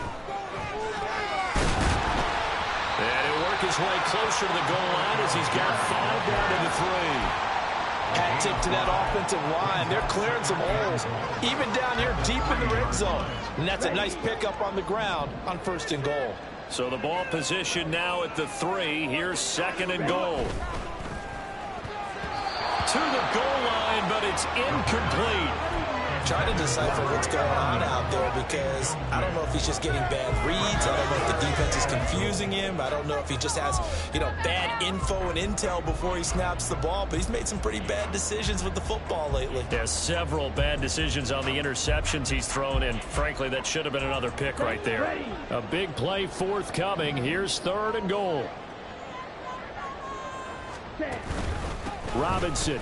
And he'll work his way closer to the goal line as he's got 5 down to the 3. Hat tip to that offensive line. They're clearing some holes, even down here deep in the red zone. And that's a nice pickup on the ground on 1st and goal. So the ball position now at the 3. Here's 2nd and goal. To the goal line, but it's incomplete. Trying to decipher what's going on out there because I don't know if he's just getting bad reads. I don't know if the defense is confusing him. I don't know if he just has, bad info and intel before he snaps the ball. But he's made some pretty bad decisions with the football lately. Yeah, several bad decisions on the interceptions he's thrown in. Frankly, that should have been another pick right there. A big play forthcoming. Here's 3rd and goal. Robinson.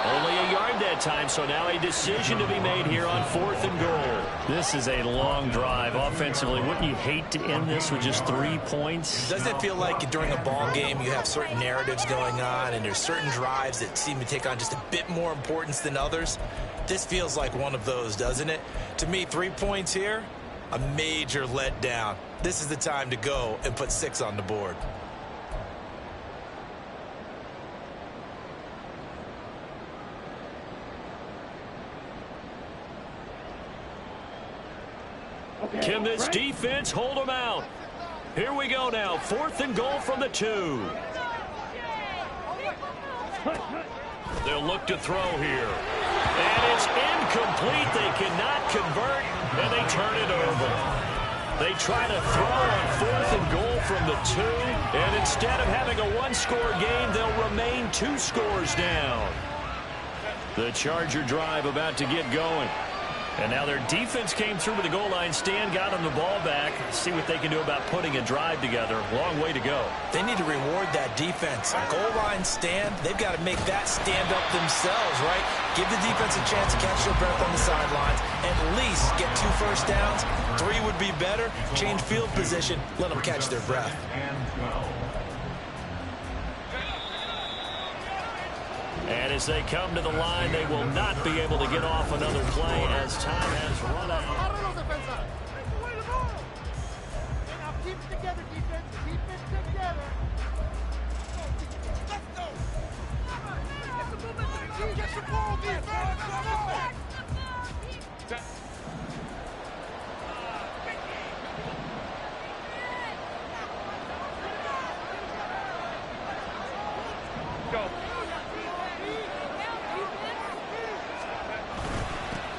Only a yard that time, so now a decision to be made here on 4th and goal. This is a long drive offensively. Wouldn't you hate to end this with just 3 points? Doesn't it feel like during a ball game you have certain narratives going on and there's certain drives that seem to take on just a bit more importance than others? This feels like one of those, doesn't it? To me, 3 points here, a major letdown. This is the time to go and put 6 on the board. Can this defense hold them out? Here we go now. 4th and goal from the 2. They'll look to throw here. And it's incomplete. They cannot convert, and they turn it over. They try to throw on 4th and goal from the 2, and instead of having a one-score game, they'll remain 2 scores down. The Charger drive about to get going. And now their defense came through with the goal line stand, got them the ball back. See what they can do about putting a drive together. Long way to go. They need to reward that defense. A goal line stand, they've got to make that stand up themselves, right? Give the defense a chance to catch their breath on the sidelines. At least get 2 first downs. 3 would be better. Change field position. Let them catch their breath. And as they come to the line, they will not be able to get off another play as time has run out. Now keep it together, defense. Keep it together. Let's go. Get the ball, defense. Go.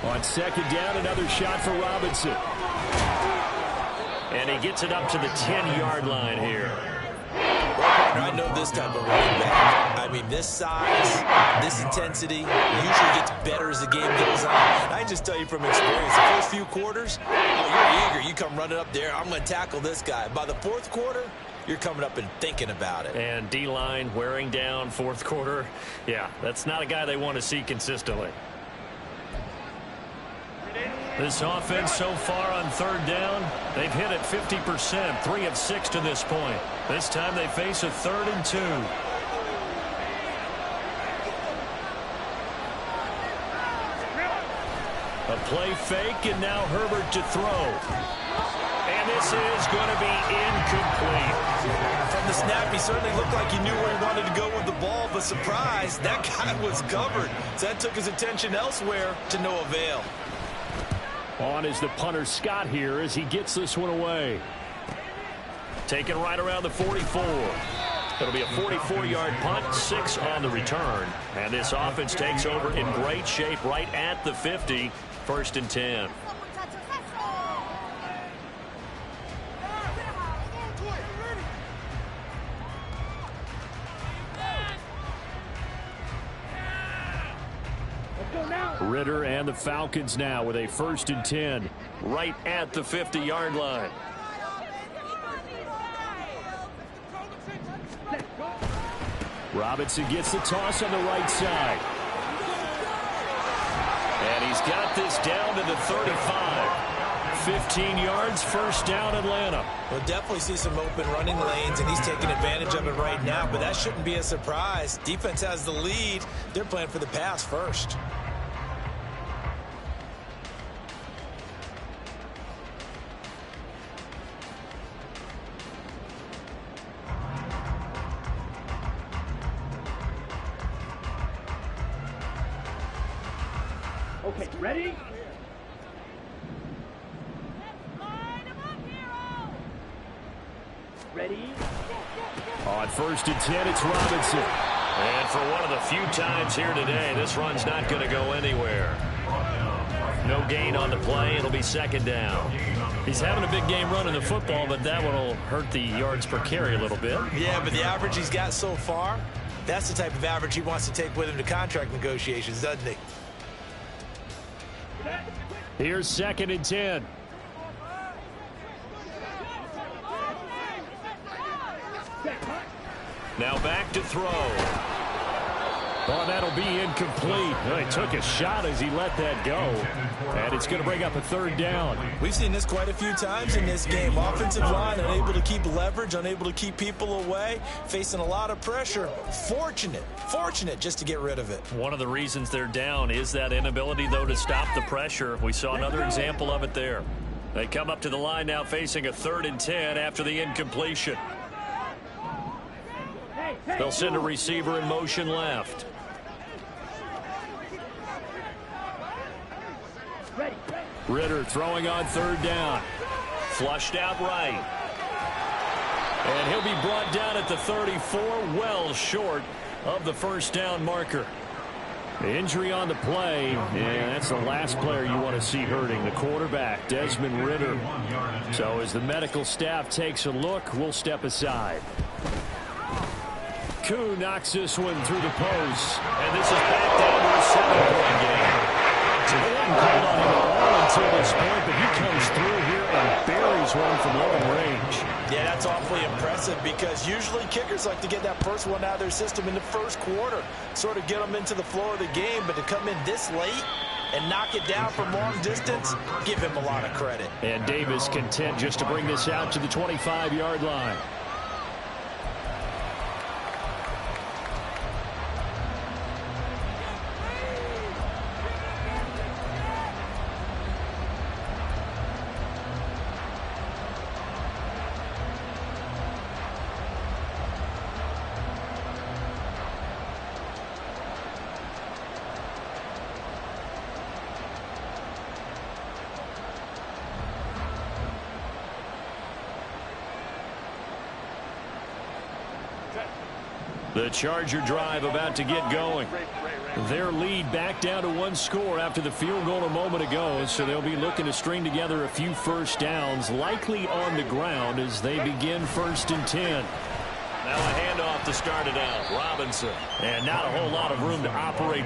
On 2nd down, another shot for Robinson. And he gets it up to the 10-yard line here. I know this type of running back. I mean, this size, this intensity usually gets better as the game goes on. I can just tell you from experience, the first few quarters, oh, you're eager. You come running up there, I'm going to tackle this guy. By the 4th quarter, you're coming up and thinking about it. And D-line wearing down 4th quarter. Yeah, that's not a guy they want to see consistently. This offense so far on 3rd down, they've hit it 50%, 3 of 6 to this point. This time they face a 3rd and 2. A play fake, and now Herbert to throw. And this is going to be incomplete. From the snap, he certainly looked like he knew where he wanted to go with the ball, but surprise, that guy was covered. So that took his attention elsewhere to no avail. On is the punter Scott here as he gets this one away. Taken right around the 44. It'll be a 44-yard punt, 6 on the return. And this offense takes over in great shape right at the 50, 1st and 10. Ritter and the Falcons now with a 1st and 10 right at the 50-yard line. Robinson gets the toss on the right side. And he's got this down to the 35. 15 yards, 1st down, Atlanta. We'll definitely see some open running lanes, and he's taking advantage of it right now, but that shouldn't be a surprise. Defense has the lead. They're playing for the pass first. Okay, ready? Ready? On 1st and 10, it's Robinson. And for one of the few times here today, this run's not going to go anywhere. No gain on the play. It'll be 2nd down. He's having a big game running the football, but that one will hurt the yards per carry a little bit. Yeah, but the average he's got so far, that's the type of average he wants to take with him to contract negotiations, doesn't he? Here's 2nd and 10. Now back to throw. Oh, that'll be incomplete. He took a shot as he let that go. And it's going to bring up a 3rd down. We've seen this quite a few times in this game. Offensive line unable to keep leverage, unable to keep people away, facing a lot of pressure. Fortunate just to get rid of it. One of the reasons they're down is that inability, though, to stop the pressure. We saw another example of it there. They come up to the line now facing a 3rd and 10 after the incompletion. They'll send a receiver in motion left. Ritter throwing on 3rd down. Flushed out right. And he'll be brought down at the 34, well short of the first down marker. The injury on the play, and that's the last player you want to see hurting, the quarterback, Desmond Ridder. So as the medical staff takes a look, we'll step aside. Koo knocks this one through the post. And this is back down to a 7-point game. So they haven't called on him at all until this point, but he comes through here and buries one from long range. Yeah, that's awfully impressive because usually kickers like to get that first one out of their system in the first quarter, sort of get them into the flow of the game, but to come in this late and knock it down from long distance, give him a lot of credit. And Davis content just to bring this out to the 25-yard line. The Charger drive about to get going. Their lead back down to 1 score after the field goal a moment ago, so they'll be looking to string together a few first downs, likely on the ground as they begin 1st and 10. Now a handoff to start it out. Robinson. And not a whole lot of room to operate.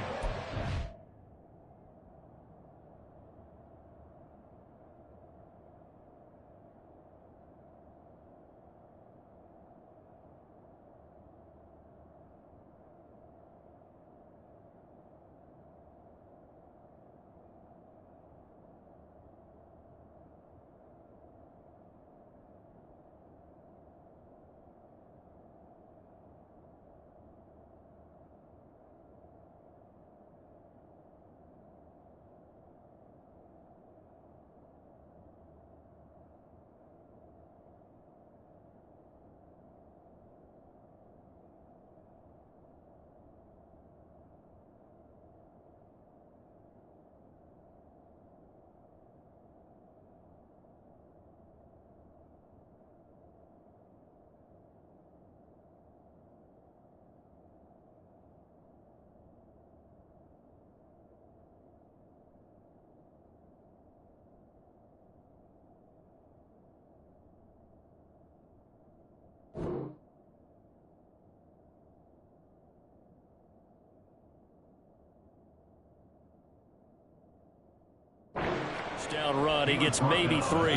Down run, he gets maybe 3.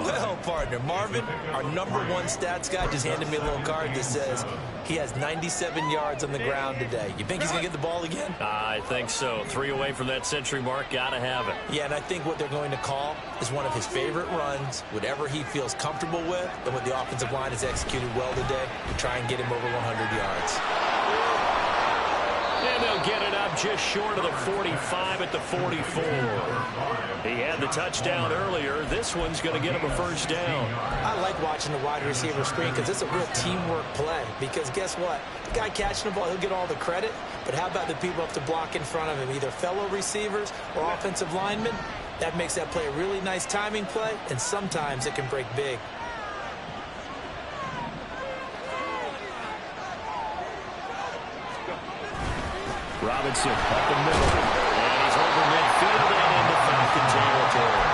Well, partner, Marvin, our #1 stats guy just handed me a little card that says he has 97 yards on the ground today. You think he's going to get the ball again? I think so. 3 away from that century mark. Got to have it. Yeah, and I think what they're going to call is one of his favorite runs, whatever he feels comfortable with, and what the offensive line has executed well today to try and get him over 100 yards. And they'll get it up just short of the 45 at the 44. He had the touchdown earlier. This one's going to get him a first down. I like watching the wide receiver screen because it's a real teamwork play. Because guess what? The guy catching the ball, he'll get all the credit. But how about the people up to block in front of him, either fellow receivers or offensive linemen? That makes that play a really nice timing play, and sometimes it can break big. Robinson up the middle. And he's over midfield and into Falcon territory.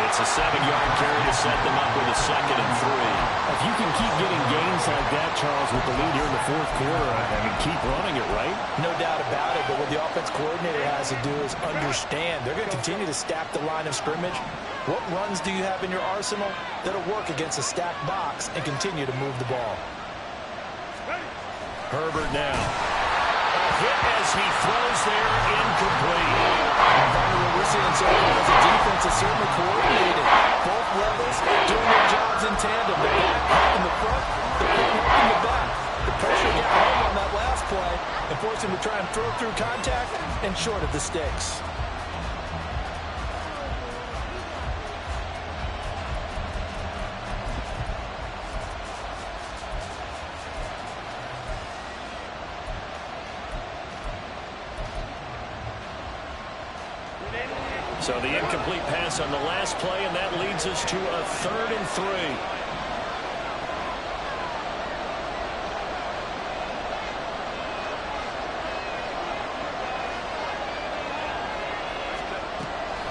It's a 7-yard carry to set them up with a 2nd and 3. If you can keep getting gains like that, Charles, with the lead here in the 4th quarter, I mean, keep running it, right? No doubt about it, but what the offense coordinator has to do is understand. They're going to continue to stack the line of scrimmage. What runs do you have in your arsenal that'll work against a stacked box and continue to move the ball? Herbert now. Hit as he throws there, incomplete. What we're seeing so far as a defense is certainly coordinated. Both levels doing their jobs in tandem. The back in the front, the front in the back. The pressure got home on that last play and forced him to try and throw through contact and short of the sticks. So the incomplete pass on the last play, and that leads us to a 3rd and 3.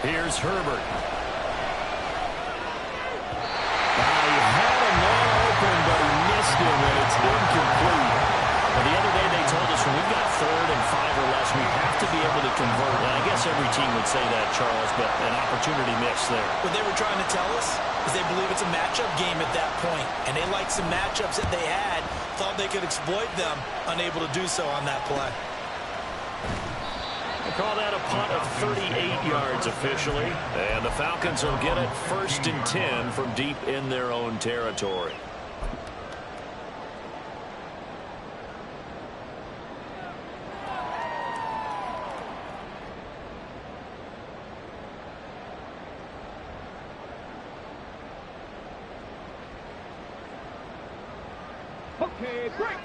Here's Herbert. He had a man open, but he missed him, and it's incomplete. Well, the other day they told us when we've got 3rd and 5 or less, we have to be able to convert. And I guess every team would say that, Charles, but an opportunity missed there. What they were trying to tell us is they believe it's a matchup game at that point, and they liked some matchups that they had, thought they could exploit them, unable to do so on that play. They call that a punt of 38 yards officially, and the Falcons will get it 1st and 10 from deep in their own territory.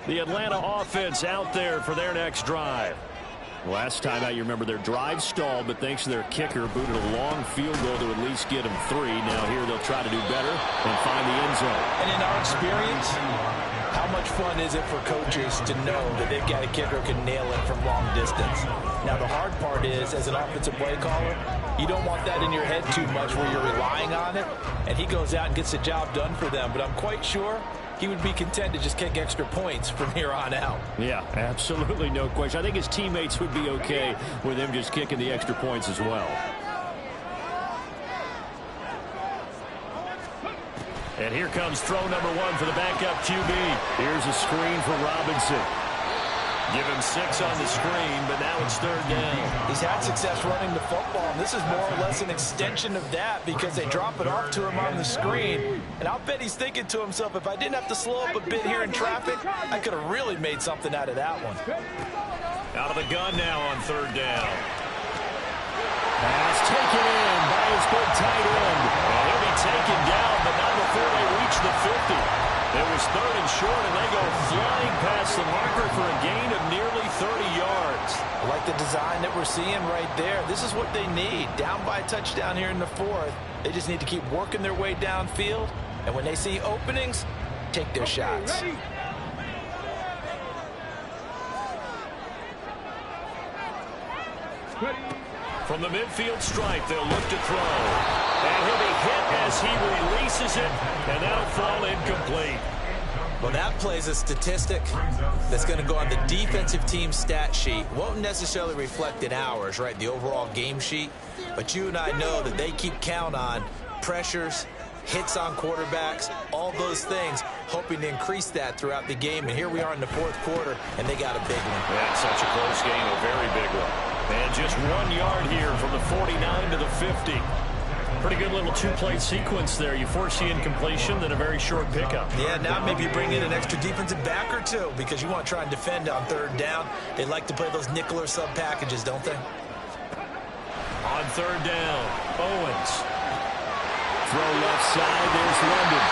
The Atlanta offense out there for their next drive. Last time out, you remember their drive stalled, but thanks to their kicker, booted a long field goal to at least get them 3. Now here they'll try to do better and find the end zone. And in our experience, how much fun is it for coaches to know that they've got a kicker who can nail it from long distance? Now the hard part is, as an offensive play caller, you don't want that in your head too much where you're relying on it, and he goes out and gets the job done for them. But I'm quite sure he would be content to just kick extra points from here on out. Yeah, absolutely no question. I think his teammates would be okay with him just kicking the extra points as well. And here comes throw number 1 for the backup QB. Here's a screen for Robinson. Give him 6 on the screen, but now it's 3rd down. He's had success running the football, and this is more or less an extension of that because they drop it off to him on the screen. And I'll bet he's thinking to himself, if I didn't have to slow up a bit here in traffic, I could have really made something out of that one. Out of the gun now on 3rd down. Pass taken in by his big tight end. And he'll be taken down, but not before they reach the 50. It was 3rd and short, and they go flying past the marker for a gain of nearly 30 yards. I like the design that we're seeing right there. This is what they need. Down by a touchdown here in the 4th. They just need to keep working their way downfield. And when they see openings, take their shots. From the midfield stripe, they'll look to throw. And he'll be hit as he releases it, and that'll fall incomplete. Well, that plays a statistic that's going to go on the defensive team stat sheet. Won't necessarily reflect in ours, right, the overall game sheet. But you and I know that they keep count on pressures, hits on quarterbacks, all those things, hoping to increase that throughout the game. And here we are in the 4th quarter, and they got a big one. Yeah, such a close game, a very big one. And just 1 yard here from the 49 to the 50. Pretty good little 2-play sequence there. You force the incompletion, then a very short pickup. Yeah, now maybe bring in an extra defensive back or 2 because you want to try and defend on 3rd down. They like to play those nickel or sub packages, don't they? On 3rd down, Owens. Throw left side, there's London.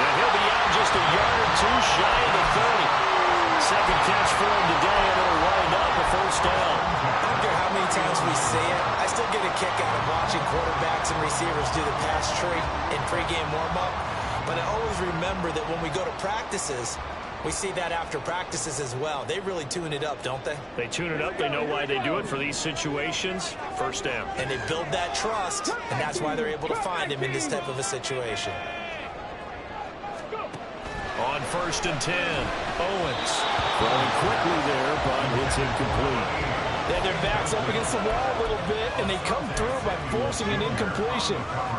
And he'll be out just a yard or 2 shy of the 30. Second catch for him today, and it'll wind up a 1st down. I don't care how many times we see it. I still get a kick out of watching quarterbacks and receivers do the pass tree in pregame warm-up. But I always remember that when we go to practices, we see that after practices as well. They really tune it up, don't they? They tune it up. They know why they do it for these situations. 1st down. And they build that trust, and that's why they're able to find him in this type of a situation. On 1st and 10, Owens. Throwing quickly there, but it's incomplete. Yeah, their back's up against the wall a little bit, and they come through by forcing an incompletion.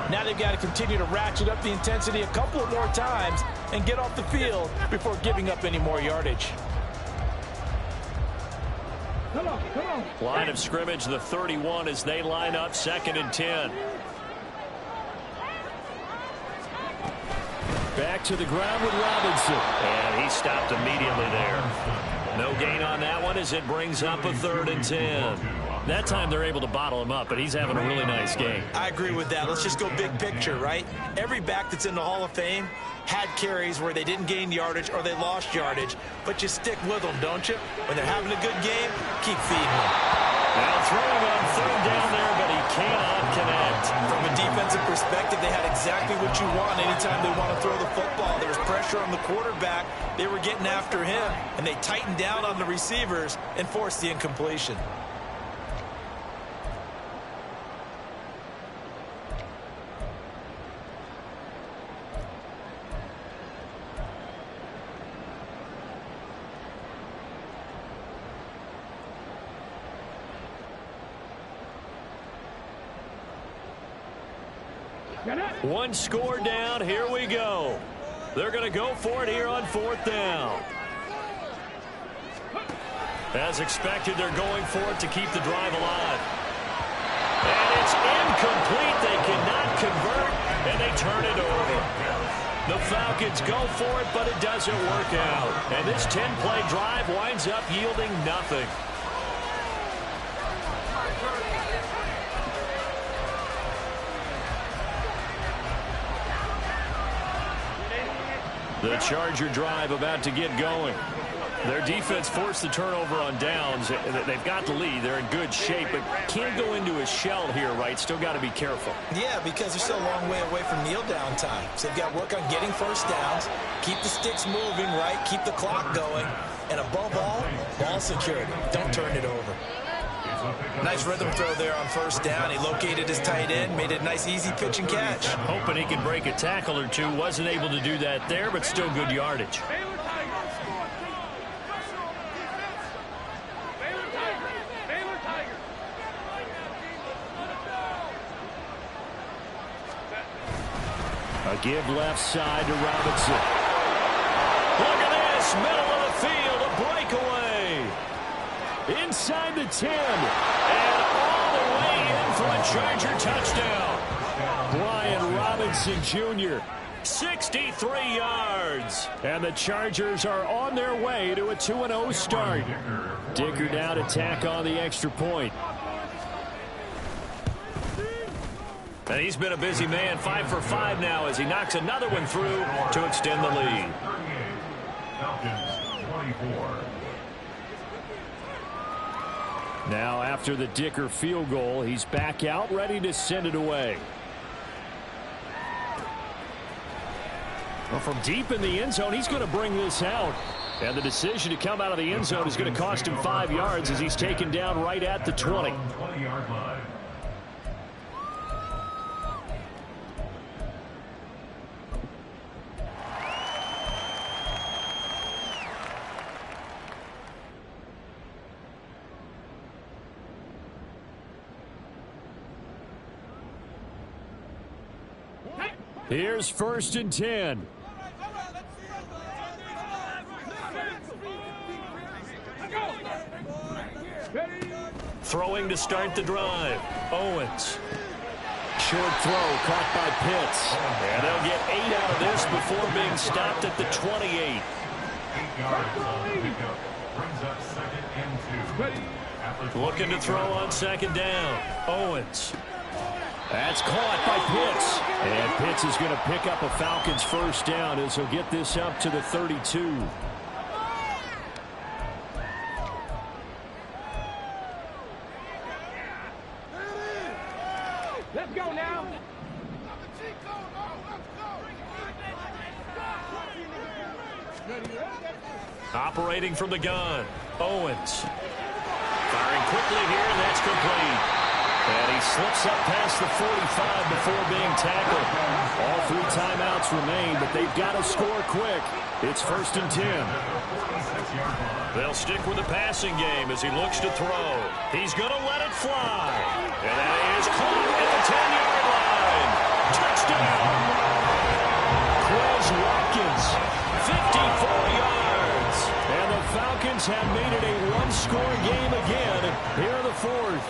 Now they've got to continue to ratchet up the intensity a couple of more times and get off the field before giving up any more yardage. Line of scrimmage, the 31 as they line up 2nd and 10. Back to the ground with Robinson. And he stopped immediately there. No gain on that one as it brings up a 3rd and 10. That time they're able to bottle him up, but he's having a really nice game. I agree with that. Let's just go big picture, right? Every back that's in the Hall of Fame had carries where they didn't gain yardage or they lost yardage, but you stick with them, don't you? When they're having a good game, keep feeding them. Now throwing on third down there, but he cannot connect. From a defensive perspective, they had exactly what you want anytime they want to throw the football. There was pressure on the quarterback. They were getting after him, and they tightened down on the receivers and forced the incompletion. One score down. Here we go. They're going to go for it here on fourth down. As expected, they're going for it to keep the drive alive. And it's incomplete. They cannot convert, and they turn it over. The Falcons go for it, but it doesn't work out. And this 10-play drive winds up yielding nothing. The Charger drive about to get going. Their defense forced the turnover on downs. They've got the lead. They're in good shape, but can't go into a shell here, right? Still got to be careful. Yeah, because they're still a long way away from kneel down time. So they've got to work on getting first downs, keep the sticks moving, right? Keep the clock going. And above all, ball security. Don't turn it over. Nice rhythm throw there on first down. He located his tight end, made it a nice easy pitch and catch. Hoping he could break a tackle or two. Wasn't able to do that there, but still good yardage. A give left side to Robinson. Look at this, middle of the field, a breakaway. Inside the 10, and all the way in for a Charger touchdown. Brian Robinson Jr., 63 yards. And the Chargers are on their way to a 2-0 start. Dicker now to tack on the extra point. And he's been a busy man, 5 for 5 now as he knocks another one through to extend the lead. Falcons 24. Now after the Dicker field goal, he's back out ready to send it away. Well, from deep in the end zone, he's going to bring this out. And the decision to come out of the end zone is going to cost him 5 yards as he's taken down right at the 20. 20-yard line. Here's 1st and 10. Throwing to start the drive. Owens. Short throw caught by Pitts. And they'll get 8 out of this before being stopped at the 28. 8 yards on the pickup. Brings up 2nd and 2. Looking to throw on 2nd down. Owens. That's caught by Pitts. And Pitts is going to pick up a Falcons 1st down as he'll get this up to the 32. Let's go now. Operating from the gun. Owens. Firing quickly here, and that's complete. And he slips up past the 45 before being tackled. All 3 timeouts remain, but they've got to score quick. It's 1st and 10. They'll stick with the passing game as he looks to throw. He's going to let it fly. And that is caught at the 10-yard line. Touchdown. Quez Watkins, 54 yards. And the Falcons have made it a one-score game again here in the 4th.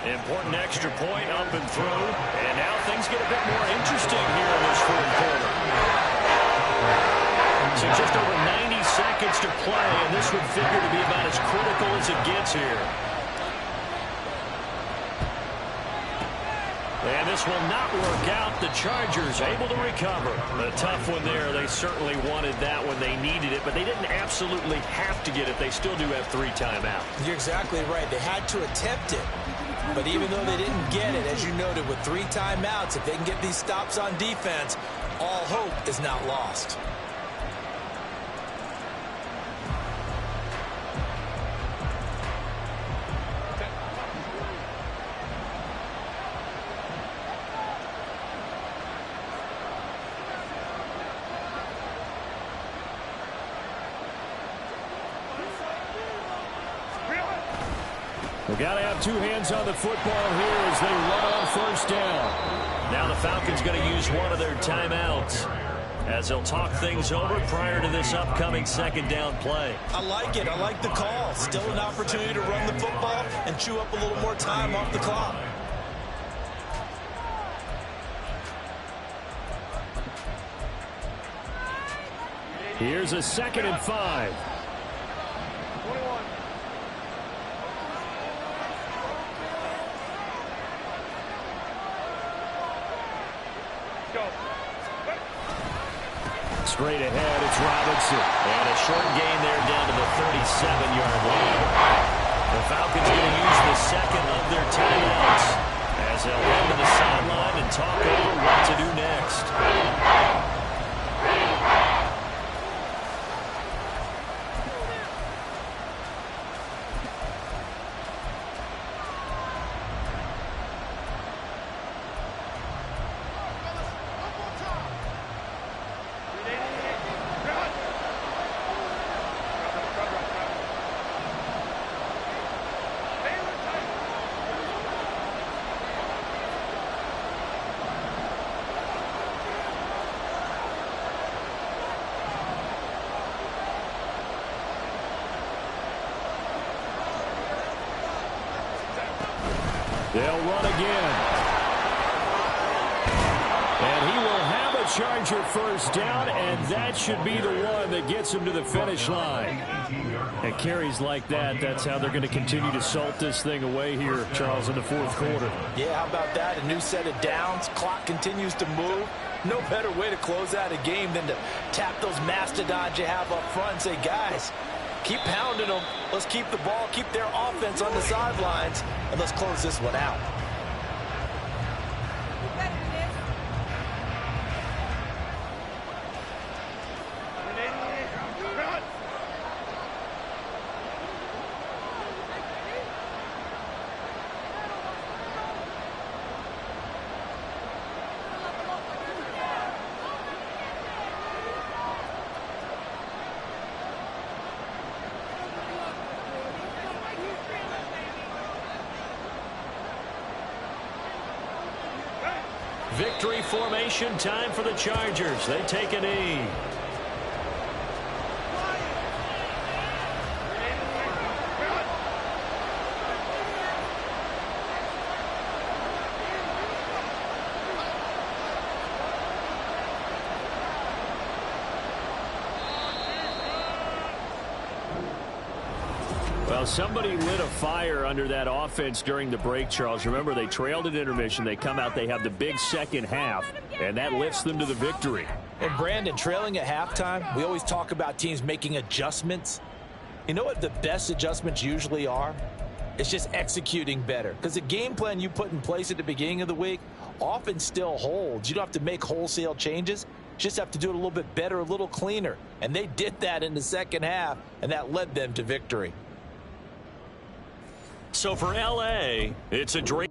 Important extra point up and through. And now things get a bit more interesting here in this 4th quarter. So just over 90 seconds to play, and this would figure to be about as critical as it gets here. And this will not work out. The Chargers able to recover. A tough one there. They certainly wanted that when they needed it, but they didn't absolutely have to get it. They still do have 3 timeouts. You're exactly right. They had to attempt it. But even though they didn't get it, as you noted, with 3 timeouts, if they can get these stops on defense, all hope is not lost. We've got to have 2 hands on the football here as they run on first down. Now the Falcons going to use one of their timeouts as they'll talk things over prior to this upcoming second down play. I like it. I like the call. Still an opportunity to run the football and chew up a little more time off the clock. Here's a 2nd and 5. Straight ahead, it's Robinson. And a short gain there down to the 37-yard line. The Falcons going to use the second of their timeouts as they'll head to the sideline and talk over what to do next. They'll run again. And he will have a Charger first down, and that should be the one that gets him to the finish line. And carries like that, that's how they're going to continue to salt this thing away here, Charles, in the 4th quarter. Yeah, how about that? A new set of downs. Clock continues to move. No better way to close out a game than to tap those mastodons you have up front and say, guys, keep pounding them. Let's keep the ball, keep their offense on the sidelines, and let's close this one out. Victory formation time for the Chargers. They take a knee. Well, somebody lit a fire under that offense during the break, Charles. Remember, they trailed at intermission. They come out, they have the big second half, and that lifts them to the victory. And Brandon, trailing at halftime, we always talk about teams making adjustments. You know what the best adjustments usually are? It's just executing better. Because the game plan you put in place at the beginning of the week often still holds. You don't have to make wholesale changes. You just have to do it a little bit better, a little cleaner. And they did that in the second half, and that led them to victory. So for LA, it's a dream.